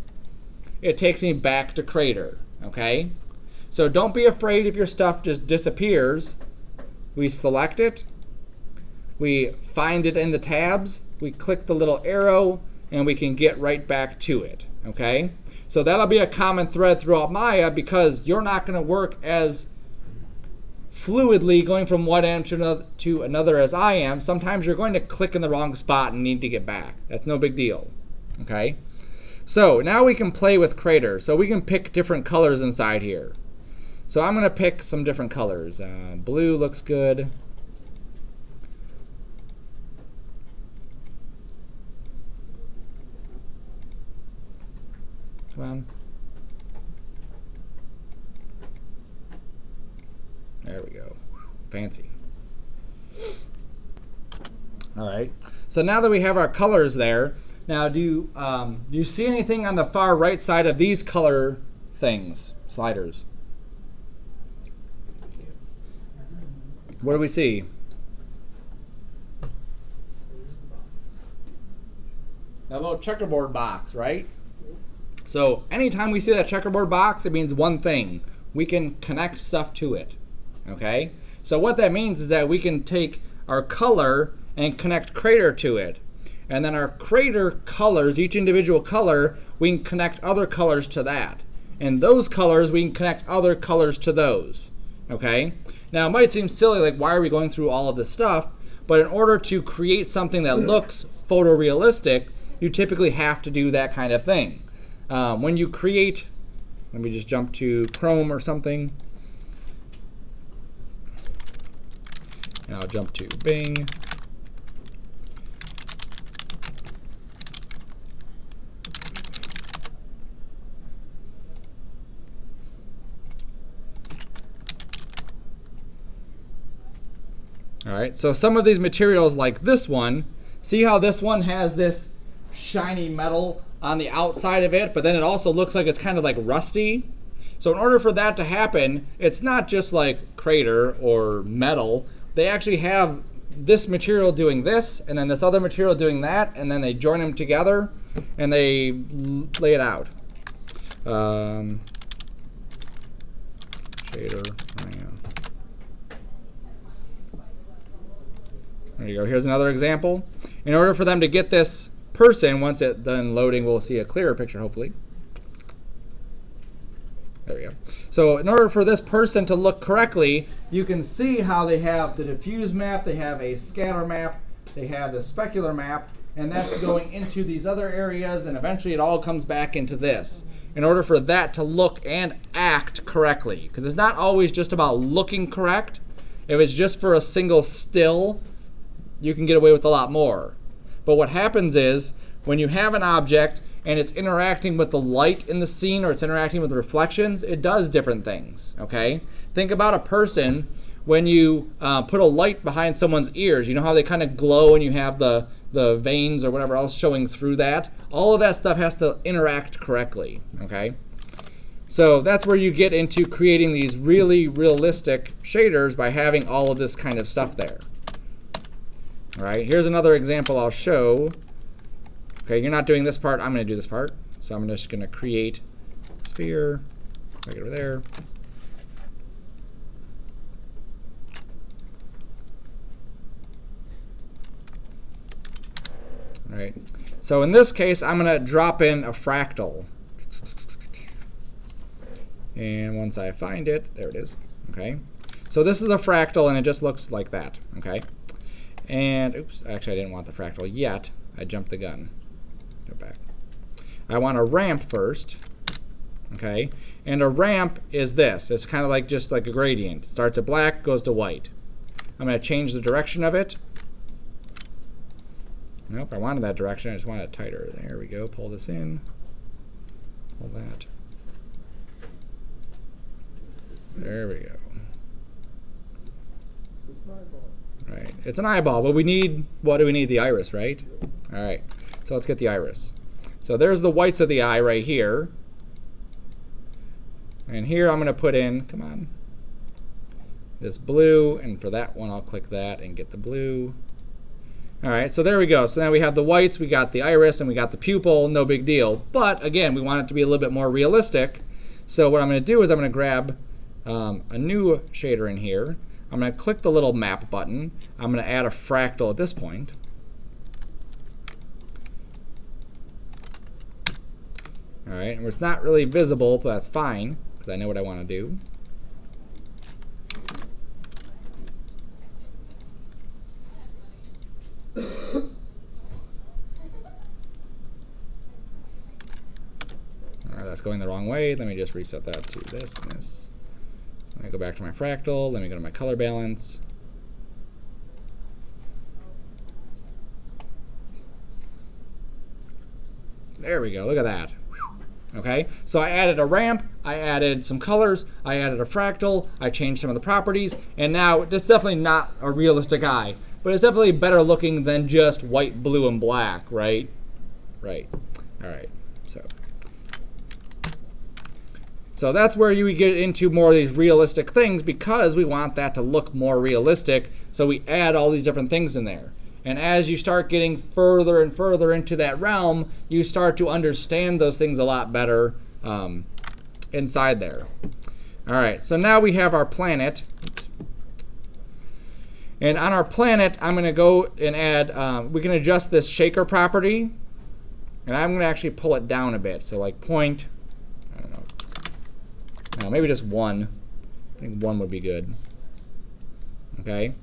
it takes me back to crater. Okay? So don't be afraid if your stuff just disappears. We select it, we find it in the tabs, we click the little arrow, and we can get right back to it. Okay? So that'll be a common thread throughout Maya, because you're not going to work as fluidly going from one end to another as I am. Sometimes you're going to click in the wrong spot and need to get back. That's no big deal. Okay? So now we can play with crater. So we can pick different colors inside here. So I'm going to pick some different colors. Blue looks good. Come on. There we go. Fancy. All right. So now that we have our colors there, now do you see anything on the far right side of these color things, sliders? What do we see? That little checkerboard box, right? So anytime we see that checkerboard box, it means one thing. We can connect stuff to it. Okay? So what that means is that we can take our color and connect crater to it. And then our crater colors, each individual color, we can connect other colors to that. And those colors, we can connect other colors to those. Okay? Now it might seem silly, like why are we going through all of this stuff? But in order to create something that looks photorealistic, you typically have to do that kind of thing. When you create, let me just jump to Chrome or something. And I'll jump to Bing. All right, so some of these materials like this one, see how this one has this shiny metal on the outside of it, but then it also looks like it's kind of like rusty. So in order for that to happen, it's not just like crater or metal. They actually have this material doing this, and then this other material doing that, and then they join them together, and they lay it out. Shader. There you go. Here's another example. In order for them to get this person, once it's done loading, we'll see a clearer picture, hopefully. There we go. So in order for this person to look correctly, you can see how they have the diffuse map, they have a scatter map, they have the specular map, and that's going into these other areas, and eventually it all comes back into this. In order for that to look and act correctly, because it's not always just about looking correct. If it's just for a single still, you can get away with a lot more. But what happens is, when you have an object and it's interacting with the light in the scene, or it's interacting with the reflections, it does different things, okay? Think about a person when you put a light behind someone's ears. You know how they kind of glow and you have the veins or whatever else showing through that? All of that stuff has to interact correctly, okay? So that's where you get into creating these really realistic shaders by having all of this kind of stuff there. All right, here's another example I'll show. Okay, you're not doing this part, I'm going to do this part. So I'm just going to create a sphere, right over there. All right, so in this case, I'm going to drop in a fractal. And once I find it, there it is, okay? So this is a fractal, and it just looks like that, okay? And, oops, actually I didn't want the fractal yet. I jumped the gun. Go back. I want a ramp first, okay? And a ramp is this. It's kind of like just like a gradient. It starts at black, goes to white. I'm going to change the direction of it. Nope, I wanted that direction. I just wanted it tighter. There we go. Pull this in. Pull that. There we go. Right, it's an eyeball, but we need, what do we need? The iris, right? All right, so let's get the iris. So there's the whites of the eye right here. And here I'm going to put in, come on, this blue, and for that one I'll click that and get the blue. All right, so there we go. So now we have the whites, we got the iris, and we got the pupil, no big deal. But again, we want it to be a little bit more realistic. So what I'm going to do is I'm going to grab a new shader in here. I'm going to click the little map button. I'm going to add a fractal at this point. All right, and it's not really visible, but that's fine, because I know what I want to do. All right, that's going the wrong way. Let me just reset that to this and this. Let me go back to my fractal. Let me go to my color balance. There we go. Look at that. Okay, so I added a ramp, I added some colors, I added a fractal, I changed some of the properties, and now it's definitely not a realistic eye, but it's definitely better looking than just white, blue, and black, right? Right. All right. So that's where you get into more of these realistic things, because we want that to look more realistic. So we add all these different things in there. And as you start getting further and further into that realm, you start to understand those things a lot better inside there. All right, so now we have our planet. Oops. And on our planet, I'm going to go and add, we can adjust this shaker property. And I'm going to actually pull it down a bit. So like point, I don't know. No, maybe just 1. I think 1 would be good. Okay.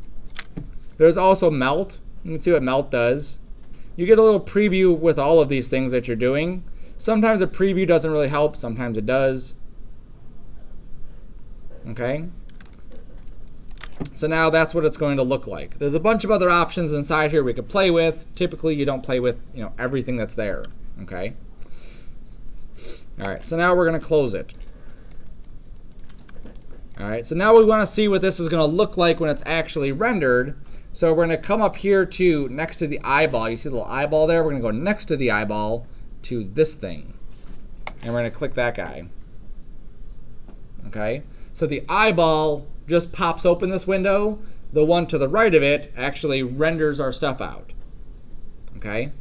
There's also melt. You can see what melt does. You get a little preview with all of these things that you're doing. Sometimes a preview doesn't really help. Sometimes it does. Okay. So now that's what it's going to look like. There's a bunch of other options inside here we could play with. Typically, you don't play with, everything that's there. Okay. All right. So now we're going to close it. All right, so now we want to see what this is going to look like when it's actually rendered. So we're going to come up here to next to the eyeball. You see the little eyeball there? We're going to go next to the eyeball to this thing. And we're going to click that guy. Okay, so the eyeball just pops open this window, the one to the right of it actually renders our stuff out. Okay?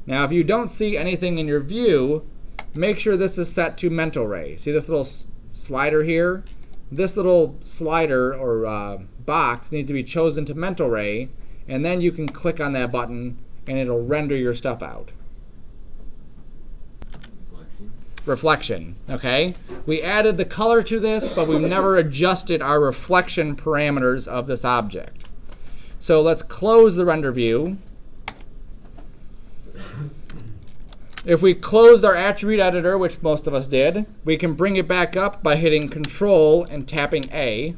Now, if you don't see anything in your view, make sure this is set to mental ray. See this little slider here? This little slider or box needs to be chosen to mental ray, and then you can click on that button and it'll render your stuff out. Reflection, okay? We added the color to this, but we've never adjusted our reflection parameters of this object. So let's close the render view. If we closed our attribute editor, which most of us did, we can bring it back up by hitting Control and tapping A.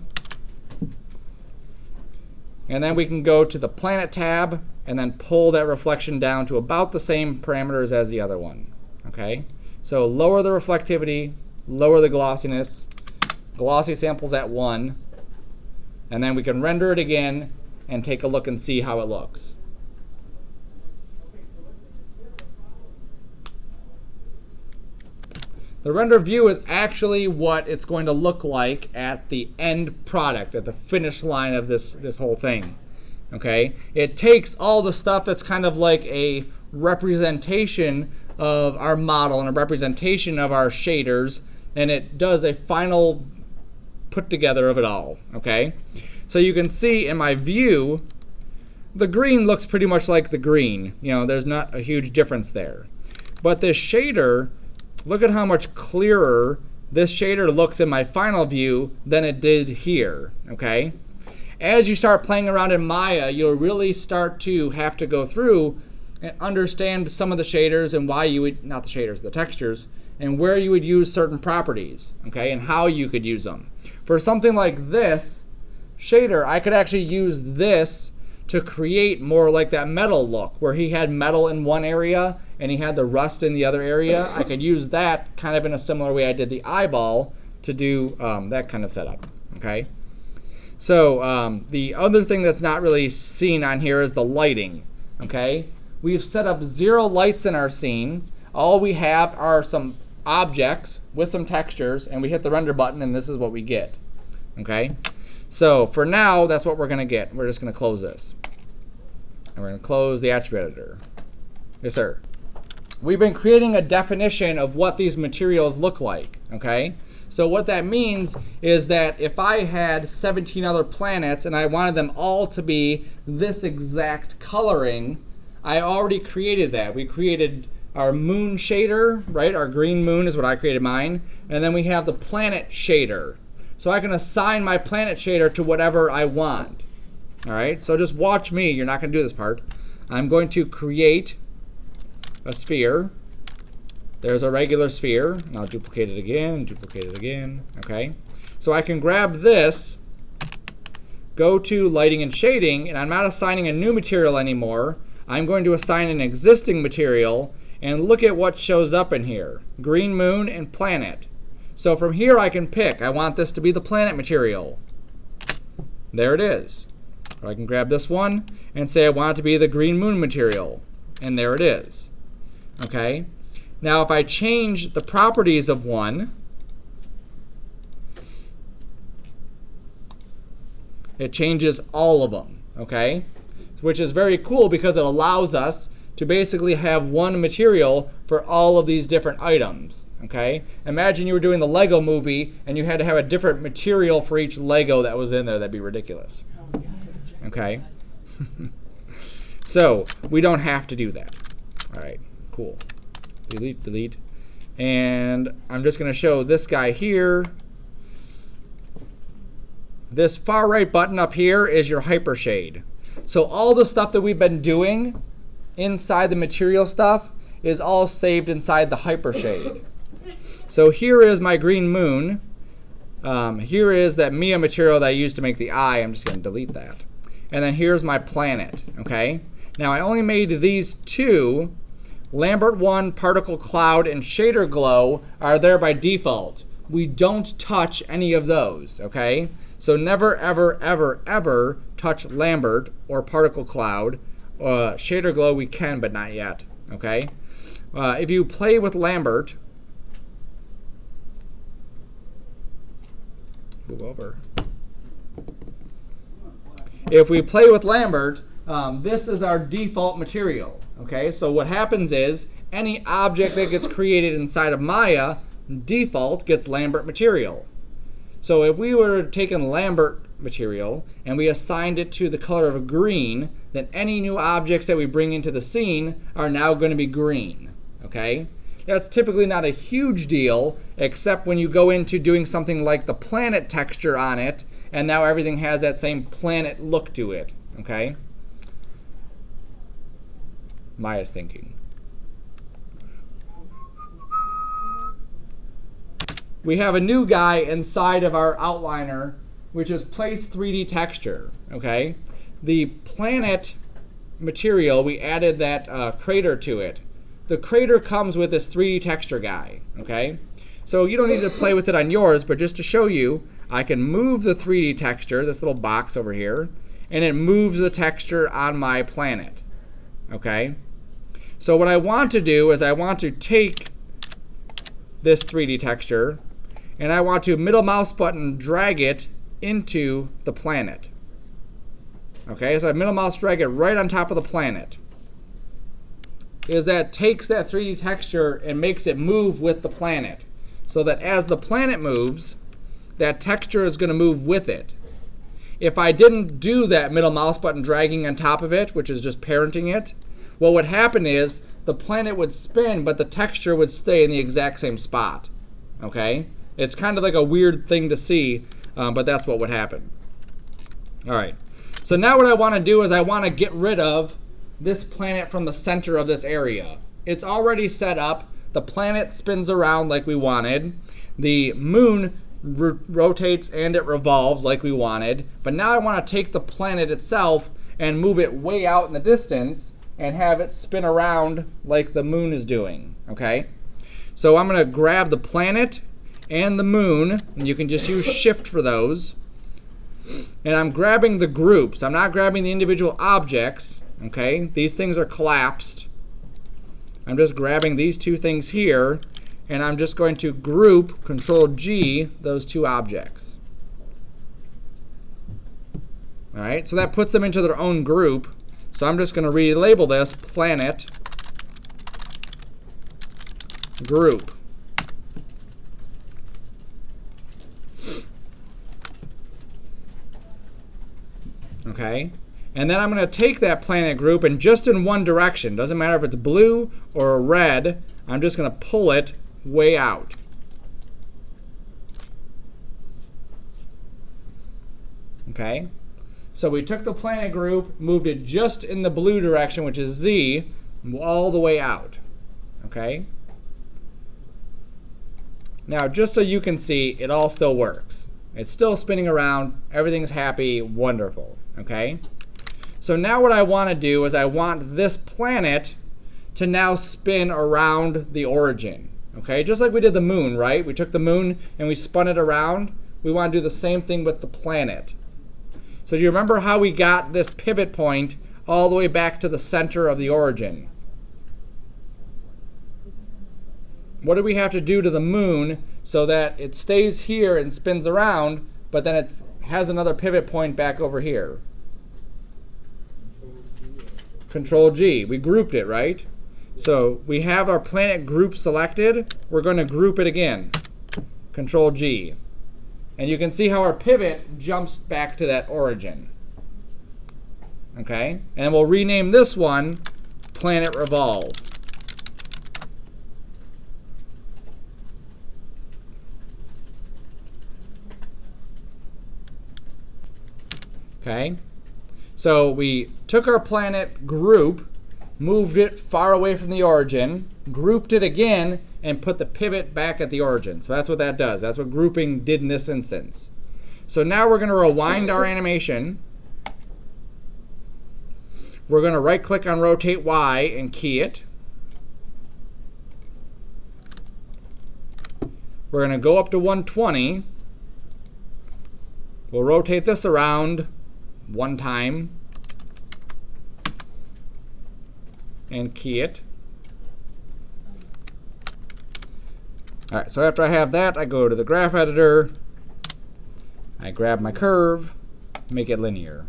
And then we can go to the Planet tab and then pull that reflection down to about the same parameters as the other one. Okay? So lower the reflectivity, lower the glossiness. Glossy samples at 1. And then we can render it again and take a look and see how it looks. The render view is actually what it's going to look like at the end product, at the finish line of this whole thing. Okay? It takes all the stuff that's kind of like a representation of our model and a representation of our shaders, and it does a final put together of it all. Okay? So you can see in my view, the green looks pretty much like the green. You know, there's not a huge difference there. But this shader, look at how much clearer this shader looks in my final view than it did here, okay? As you start playing around in Maya, you'll really start to have to go through and understand some of the shaders and why you would, not the shaders, the textures, and where you would use certain properties, okay, and how you could use them. For something like this shader, I could actually use this to create more like that metal look, where he had metal in one area and he had the rust in the other area. I could use that kind of in a similar way I did the eyeball to do that kind of setup. Okay. So the other thing that's not really seen on here is the lighting. Okay. We've set up 0 lights in our scene. All we have are some objects with some textures, and we hit the render button, and this is what we get. Okay. So for now, that's what we're going to get. We're just going to close this. And we're going to close the attribute editor. Yes, sir. We've been creating a definition of what these materials look like. Okay? So what that means is that if I had 17 other planets and I wanted them all to be this exact coloring, I already created that. We created our moon shader, right? Our green moon is what I created mine. And then we have the planet shader. So I can assign my planet shader to whatever I want. All right, so just watch me. You're not going to do this part. I'm going to create a sphere. There's a regular sphere. And I'll duplicate it again, duplicate it again. Okay, so I can grab this, go to lighting and shading, and I'm not assigning a new material anymore. I'm going to assign an existing material, and look at what shows up in here. Green moon and planet. So from here I can pick, I want this to be the planet material. There it is. Or I can grab this one and say I want it to be the green moon material. And there it is. Okay? Now if I change the properties of one, it changes all of them. Okay? Which is very cool because it allows us to basically have one material for all of these different items. Okay? Imagine you were doing the Lego movie and you had to have a different material for each Lego that was in there. That'd be ridiculous. Okay? So we don't have to do that. All right, cool. Delete, delete. And I'm just going to show this guy here. This far right button up here is your hypershade. So all the stuff that we've been doing inside the material stuff is all saved inside the hypershade. So here is my green moon. Here is that Mia material that I used to make the eye. I'm just going to delete that. And then here's my planet. Okay. Now I only made these two. Lambert 1, particle cloud, and shader glow are there by default. We don't touch any of those. Okay. So never, ever, ever, ever touch Lambert or particle cloud. Shader glow we can, but not yet. Okay. If you play with Lambert, move over. if we play with Lambert, this is our default material. Okay, so what happens is any object that gets created inside of Maya default gets Lambert material. So if we were taking Lambert material and we assigned it to the color of green, then any new objects that we bring into the scene are now going to be green. Okay? That's typically not a huge deal, except when you go into doing something like the planet texture on it, and now everything has that same planet look to it. Okay? Maya's thinking. We have a new guy inside of our outliner, which is place 3D texture. Okay? The planet material, we added that crater to it. The crater comes with this 3D texture guy. Okay? So you don't need to play with it on yours, but just to show you, I can move the 3D texture, this little box over here, and it moves the texture on my planet. Okay? So what I want to do is I want to take this 3D texture and I want to middle mouse button drag it into the planet. Okay, so I middle mouse drag it right on top of the planet. Is that takes that 3D texture and makes it move with the planet. So that as the planet moves, that texture is going to move with it. If I didn't do that middle mouse button dragging on top of it, which is just parenting it, what would happen is the planet would spin, but the texture would stay in the exact same spot. Okay? It's kind of like a weird thing to see, but that's what would happen. All right. So now what I want to do is I want to get rid of this planet from the center of this area. It's already set up. The planet spins around like we wanted. The moon rotates and it revolves like we wanted. But now I want to take the planet itself and move it way out in the distance and have it spin around like the moon is doing. Okay? So I'm going to grab the planet and the moon, and you can just use shift for those. And I'm grabbing the groups. I'm not grabbing the individual objects. Okay? These things are collapsed. I'm just grabbing these two things here, and I'm just going to group, Control G, those two objects. All right? So that puts them into their own group. So I'm just going to relabel this planet group. Okay? And then I'm going to take that planet group and just in one direction, doesn't matter if it's blue or red, I'm just going to pull it way out. Okay? So we took the planet group, moved it just in the blue direction, which is Z, all the way out. Okay? Now, just so you can see, it all still works. It's still spinning around. Everything's happy. Wonderful. Okay? So now what I want to do is I want this planet to now spin around the origin. Okay? Just like we did the moon, right? We took the moon and we spun it around. We want to do the same thing with the planet. So do you remember how we got this pivot point all the way back to the center of the origin? What do we have to do to the moon so that it stays here and spins around, but then it has another pivot point back over here? Control G. We grouped it, right? So we have our planet group selected. We're going to group it again. Control G. And you can see how our pivot jumps back to that origin. Okay? And we'll rename this one Planet Revolve. Okay? So we took our planet group, moved it far away from the origin, grouped it again, and put the pivot back at the origin. So that's what that does. That's what grouping did in this instance. So now we're going to rewind our animation. We're going to right-click on Rotate Y and key it. We're going to go up to 120. We'll rotate this around one time and key it. All right, so after I have that, I go to the graph editor. I grab my curve, make it linear.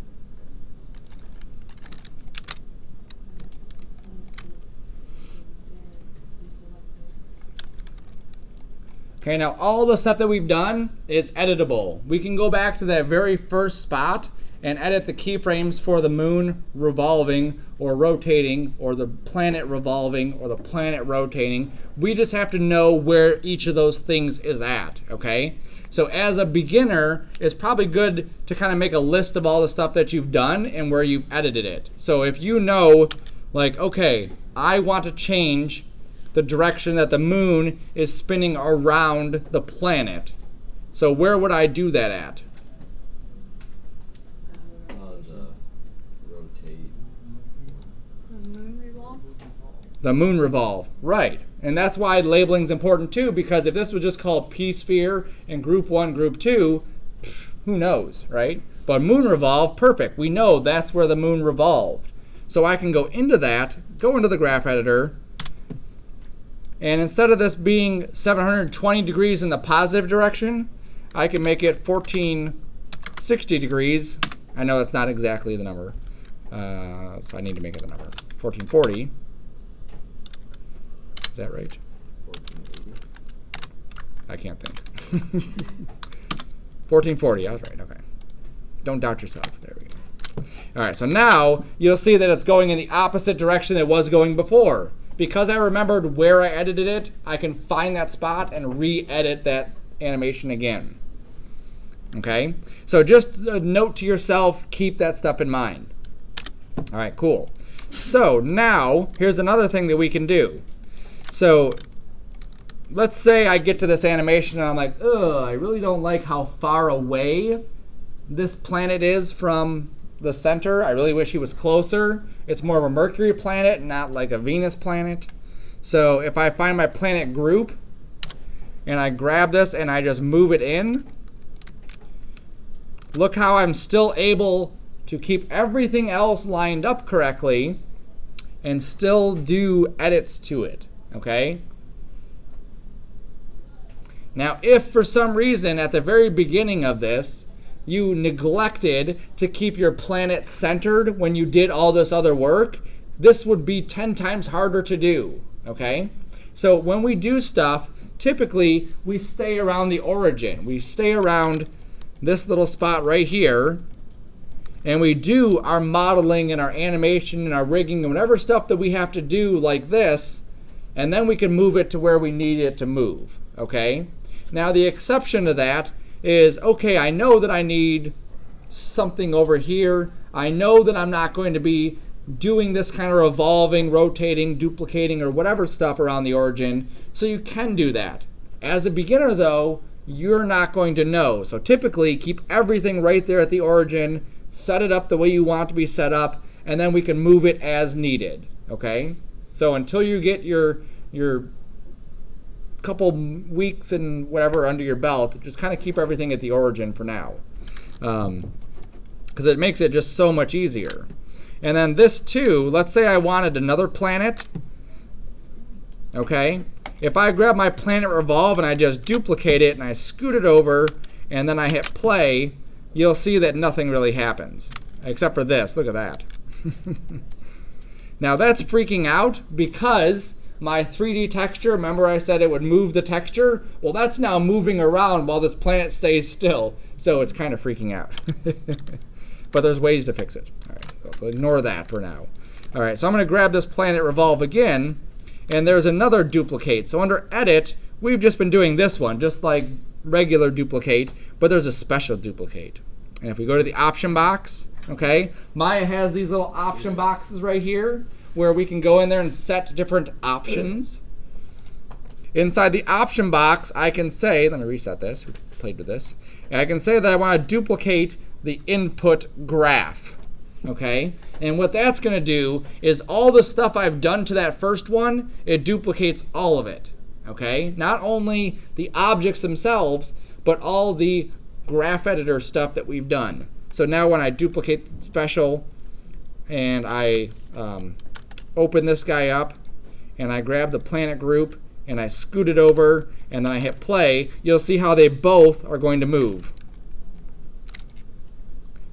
Okay, now all the stuff that we've done is editable. We can go back to that very first spot and edit the keyframes for the moon revolving or rotating, or the planet revolving or the planet rotating. We just have to know where each of those things is at, okay? So as a beginner, it's probably good to kind of make a list of all the stuff that you've done and where you've edited it. So if you know, like, okay, I want to change the direction that the moon is spinning around the planet. So where would I do that at? The rotate. The moon revolve? The moon revolve, right. And that's why labeling is important too, because if this was just called P-sphere and group 1, group 2, who knows, right? But moon revolve, perfect. We know that's where the moon revolved. So I can go into that, go into the graph editor, and instead of this being 720 degrees in the positive direction, I can make it 1460 degrees. I know that's not exactly the number, so I need to make it the number. 1440. Is that right? 1480. I can't think. 1440, I was right, okay. Don't doubt yourself, there we go. All right, so now you'll see that it's going in the opposite direction it was going before. Because I remembered where I edited it, I can find that spot and re-edit that animation again. Okay? So just a note to yourself, keep that stuff in mind. All right, cool. So now, here's another thing that we can do. So let's say I get to this animation and I'm like, ugh, I really don't like how far away this planet is from the center. I really wish he was closer. It's more of a Mercury planet, not like a Venus planet. So if I find my planet group and I grab this and I just move it in, look how I'm still able to keep everything else lined up correctly and still do edits to it, okay? Now, if for some reason at the very beginning of this, you neglected to keep your planet centered when you did all this other work, this would be 10 times harder to do, okay? So when we do stuff, typically we stay around the origin. We stay around this little spot right here, and we do our modeling and our animation and our rigging and whatever stuff that we have to do like this, and then we can move it to where we need it to move, okay? Now the exception to that is, okay, I know that I need something over here. I know that I'm not going to be doing this kind of revolving, rotating, duplicating, or whatever stuff around the origin, so you can do that. As a beginner though, you're not going to know. So typically keep everything right there at the origin, set it up the way you want it to be set up, and then we can move it as needed, okay? So until you get your couple weeks and whatever under your belt, just kind of keep everything at the origin for now, because it makes it just so much easier. And then this too, let's say I wanted another planet, okay? If I grab my planet revolve and I just duplicate it and I scoot it over and then I hit play, you'll see that nothing really happens except for this. Look at that. Now that's freaking out because my 3D texture, remember I said it would move the texture? Well, that's now moving around while this planet stays still. So it's kind of freaking out. But there's ways to fix it. All right, so ignore that for now. All right, so I'm going to grab this planet revolve again, and there's another duplicate. So under edit, we've just been doing this one, just like regular duplicate, but there's a special duplicate. And if we go to the option box, okay, Maya has these little option boxes right here, where we can go in there and set different options. Inside the option box, I can say, let me reset this, we played with this. And I can say that I want to duplicate the input graph, okay? And what that's gonna do is all the stuff I've done to that first one, it duplicates all of it, okay? Not only the objects themselves, but all the graph editor stuff that we've done. So now when I duplicate special and I open this guy up and I grab the planet group and I scoot it over and then I hit play, you'll see how they both are going to move.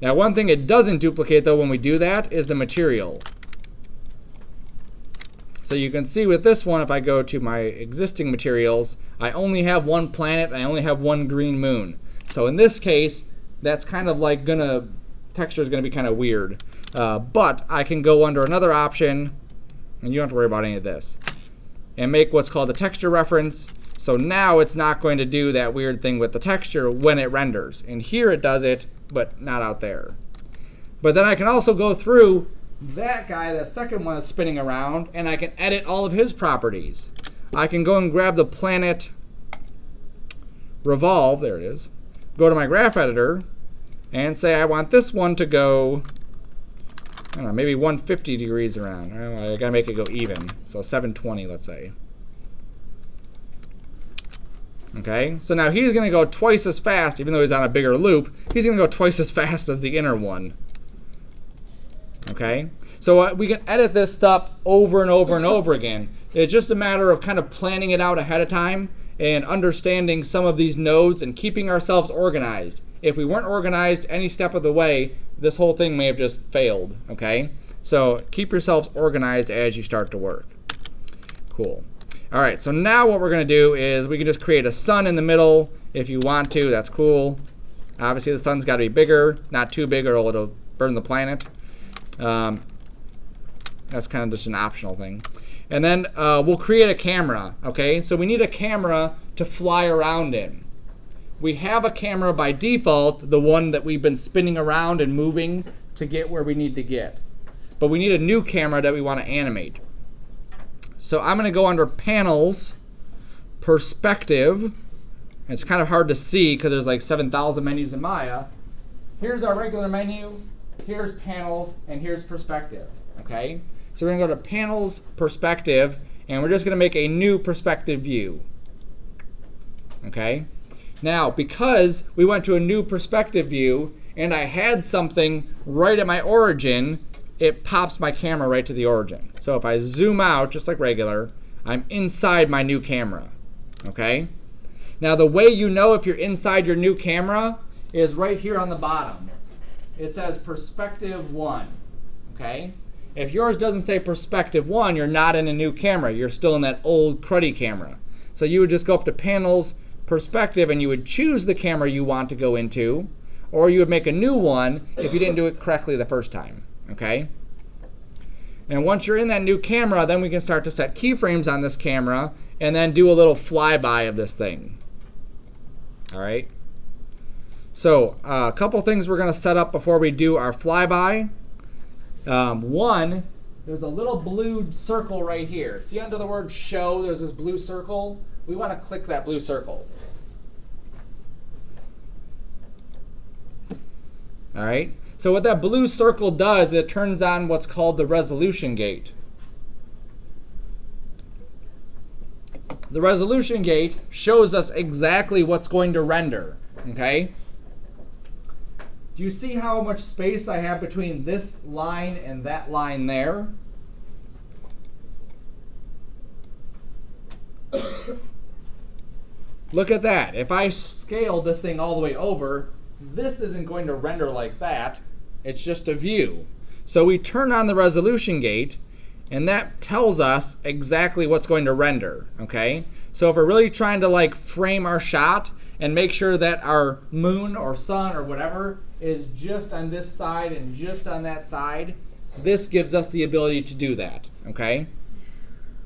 Now one thing it doesn't duplicate though when we do that is the material. So you can see with this one, if I go to my existing materials, I only have one planet and I only have one green moon. So in this case, that's kind of like texture is gonna be kind of weird. But I can go under another option, and you don't have to worry about any of this, and make what's called a texture reference. So now it's not going to do that weird thing with the texture when it renders. And here it does it, but not out there. But then I can also go through that guy, the second one is spinning around, and I can edit all of his properties. I can go and grab the planet revolve, there it is, go to my graph editor, and say I want this one to go, I don't know, maybe 150 degrees around. I gotta make it go even, so 720, let's say. Okay, so now he's gonna go twice as fast, even though he's on a bigger loop, he's gonna go twice as fast as the inner one. Okay, so we can edit this stuff over and over and over again. It's just a matter of kind of planning it out ahead of time and understanding some of these nodes and keeping ourselves organized. If we weren't organized any step of the way, this whole thing may have just failed. Okay, so keep yourselves organized as you start to work. Cool. All right, so now what we're going to do is we can just create a sun in the middle if you want to. That's cool. Obviously, the sun's got to be bigger, not too big or it'll burn the planet. That's kind of just an optional thing. And then we'll create a camera, okay? So we need a camera to fly around in. We have a camera by default, the one that we've been spinning around and moving to get where we need to get. But we need a new camera that we want to animate. So I'm going to go under Panels, Perspective. It's kind of hard to see because there's like 7,000 menus in Maya. Here's our regular menu. Here's Panels, and here's Perspective, okay? So we're going to go to Panels, Perspective, and we're just going to make a new perspective view, okay? Now, because we went to a new perspective view, and I had something right at my origin, it pops my camera right to the origin. So if I zoom out, just like regular, I'm inside my new camera, okay? Now, the way you know if you're inside your new camera is right here on the bottom. It says Perspective 1, okay? If yours doesn't say Perspective 1, you're not in a new camera. You're still in that old cruddy camera. So you would just go up to Panels, Perspective, and you would choose the camera you want to go into, or you would make a new one if you didn't do it correctly the first time, okay? And once you're in that new camera, then we can start to set keyframes on this camera and then do a little flyby of this thing, all right? So a couple things we're going to set up before we do our flyby. One, there's a little blue circle right here. See under the word show, there's this blue circle. We want to click that blue circle. All right. So what that blue circle does, it turns on what's called the resolution gate. The resolution gate shows us exactly what's going to render, okay? Do you see how much space I have between this line and that line there? Look at that. If I scale this thing all the way over, this isn't going to render like that. It's just a view. So we turn on the resolution gate, and that tells us exactly what's going to render, okay? So if we're really trying to like frame our shot and make sure that our moon or sun or whatever is just on this side and just on that side, this gives us the ability to do that, okay?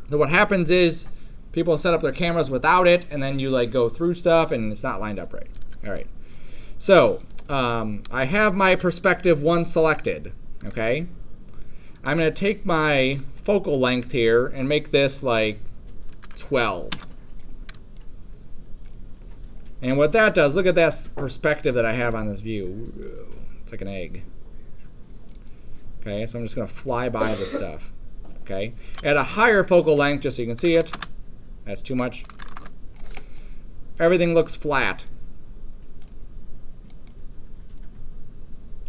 So what happens is people set up their cameras without it, and then you like go through stuff and it's not lined up right. All right. So I have my Perspective 1 selected, okay? I'm going to take my focal length here and make this like 12. And what that does, look at that perspective that I have on this view. It's like an egg. Okay, so I'm just going to fly by this stuff. Okay, at a higher focal length, just so you can see it, that's too much. Everything looks flat.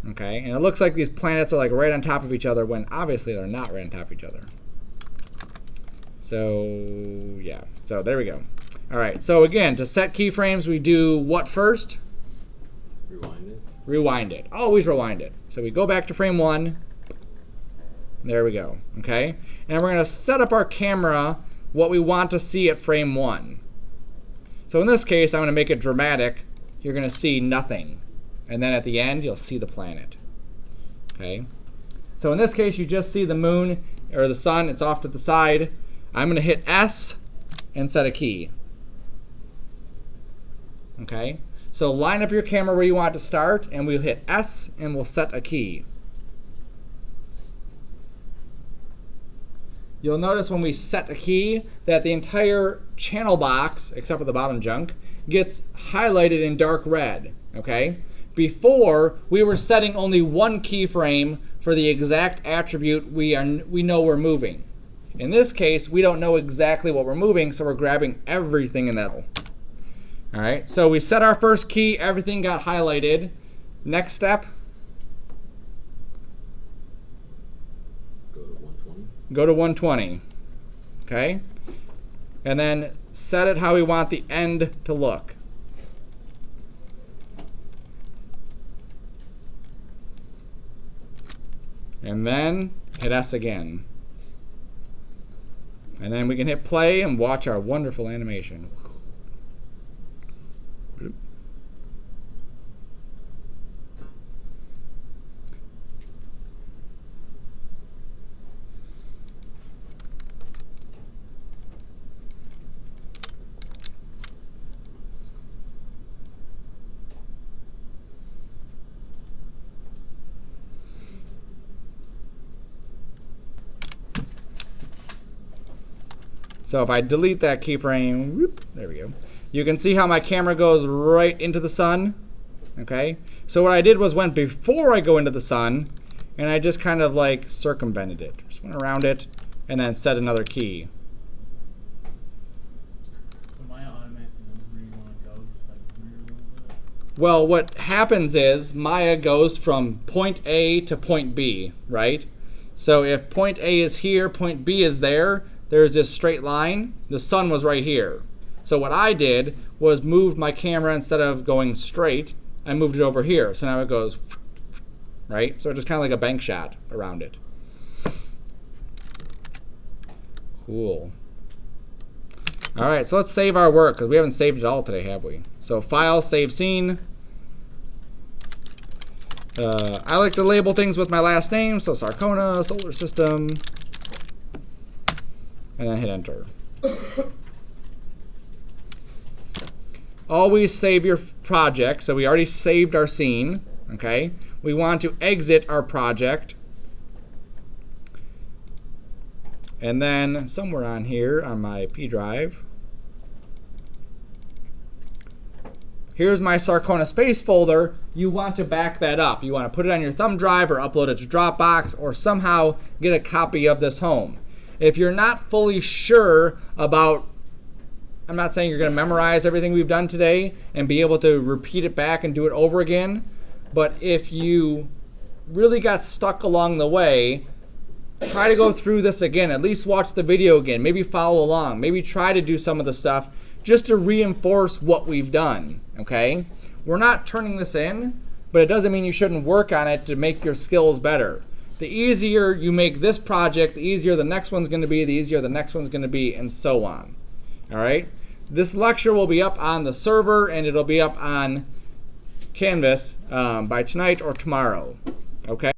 Okay, and it looks like these planets are like right on top of each other when obviously they're not right on top of each other. So yeah, so there we go. All right, so again, to set keyframes, we do what first? Rewind it. Rewind it. Always rewind it. So we go back to frame 1. There we go, okay? And we're gonna set up our camera what we want to see at frame 1. So in this case, I'm gonna make it dramatic. You're gonna see nothing. And then at the end, you'll see the planet, okay? So in this case, you just see the moon or the sun, it's off to the side. I'm gonna hit S and set a key, okay? So line up your camera where you want it to start, and we'll hit S and we'll set a key. You'll notice when we set a key that the entire channel box, except for the bottom junk, gets highlighted in dark red, okay? Before, we were setting only one keyframe for the exact attribute we know we're moving. In this case, we don't know exactly what we're moving, so we're grabbing everything in that. All right, so we set our first key, everything got highlighted. Next step, go to 120, okay? And then set it how we want the end to look. And then hit S again. And then we can hit play and watch our wonderful animation. So if I delete that keyframe, whoop, there we go. You can see how my camera goes right into the sun, okay? So what I did was went before I go into the sun, and I just kind of like circumvented it. Just went around it, and then set another key. So Maya automatically knows where you want to go, just like rear a little bit? Well, what happens is Maya goes from point A to point B, right? So if point A is here, point B is there, there's this straight line. The sun was right here. So what I did was moved my camera, instead of going straight, I moved it over here. So now it goes, right? So it's just kind of like a bank shot around it. Cool. All right, so let's save our work, because we haven't saved it all today, have we? So File, Save Scene. I like to label things with my last name, so Sarcona, Solar System. And then hit enter. Always save your project. So we already saved our scene, okay? We want to exit our project. And then somewhere on here on my P drive, here's my Sarcona Space folder. You want to back that up. You want to put it on your thumb drive or upload it to Dropbox or somehow get a copy of this home. If you're not fully sure about, I'm not saying you're going to memorize everything we've done today and be able to repeat it back and do it over again, but if you really got stuck along the way, try to go through this again. At least watch the video again. Maybe follow along. Maybe try to do some of the stuff just to reinforce what we've done, okay? We're not turning this in, but it doesn't mean you shouldn't work on it to make your skills better. The easier you make this project, the easier the next one's going to be, the easier the next one's going to be, and so on. All right? This lecture will be up on the server, and it'll be up on Canvas by tonight or tomorrow. Okay?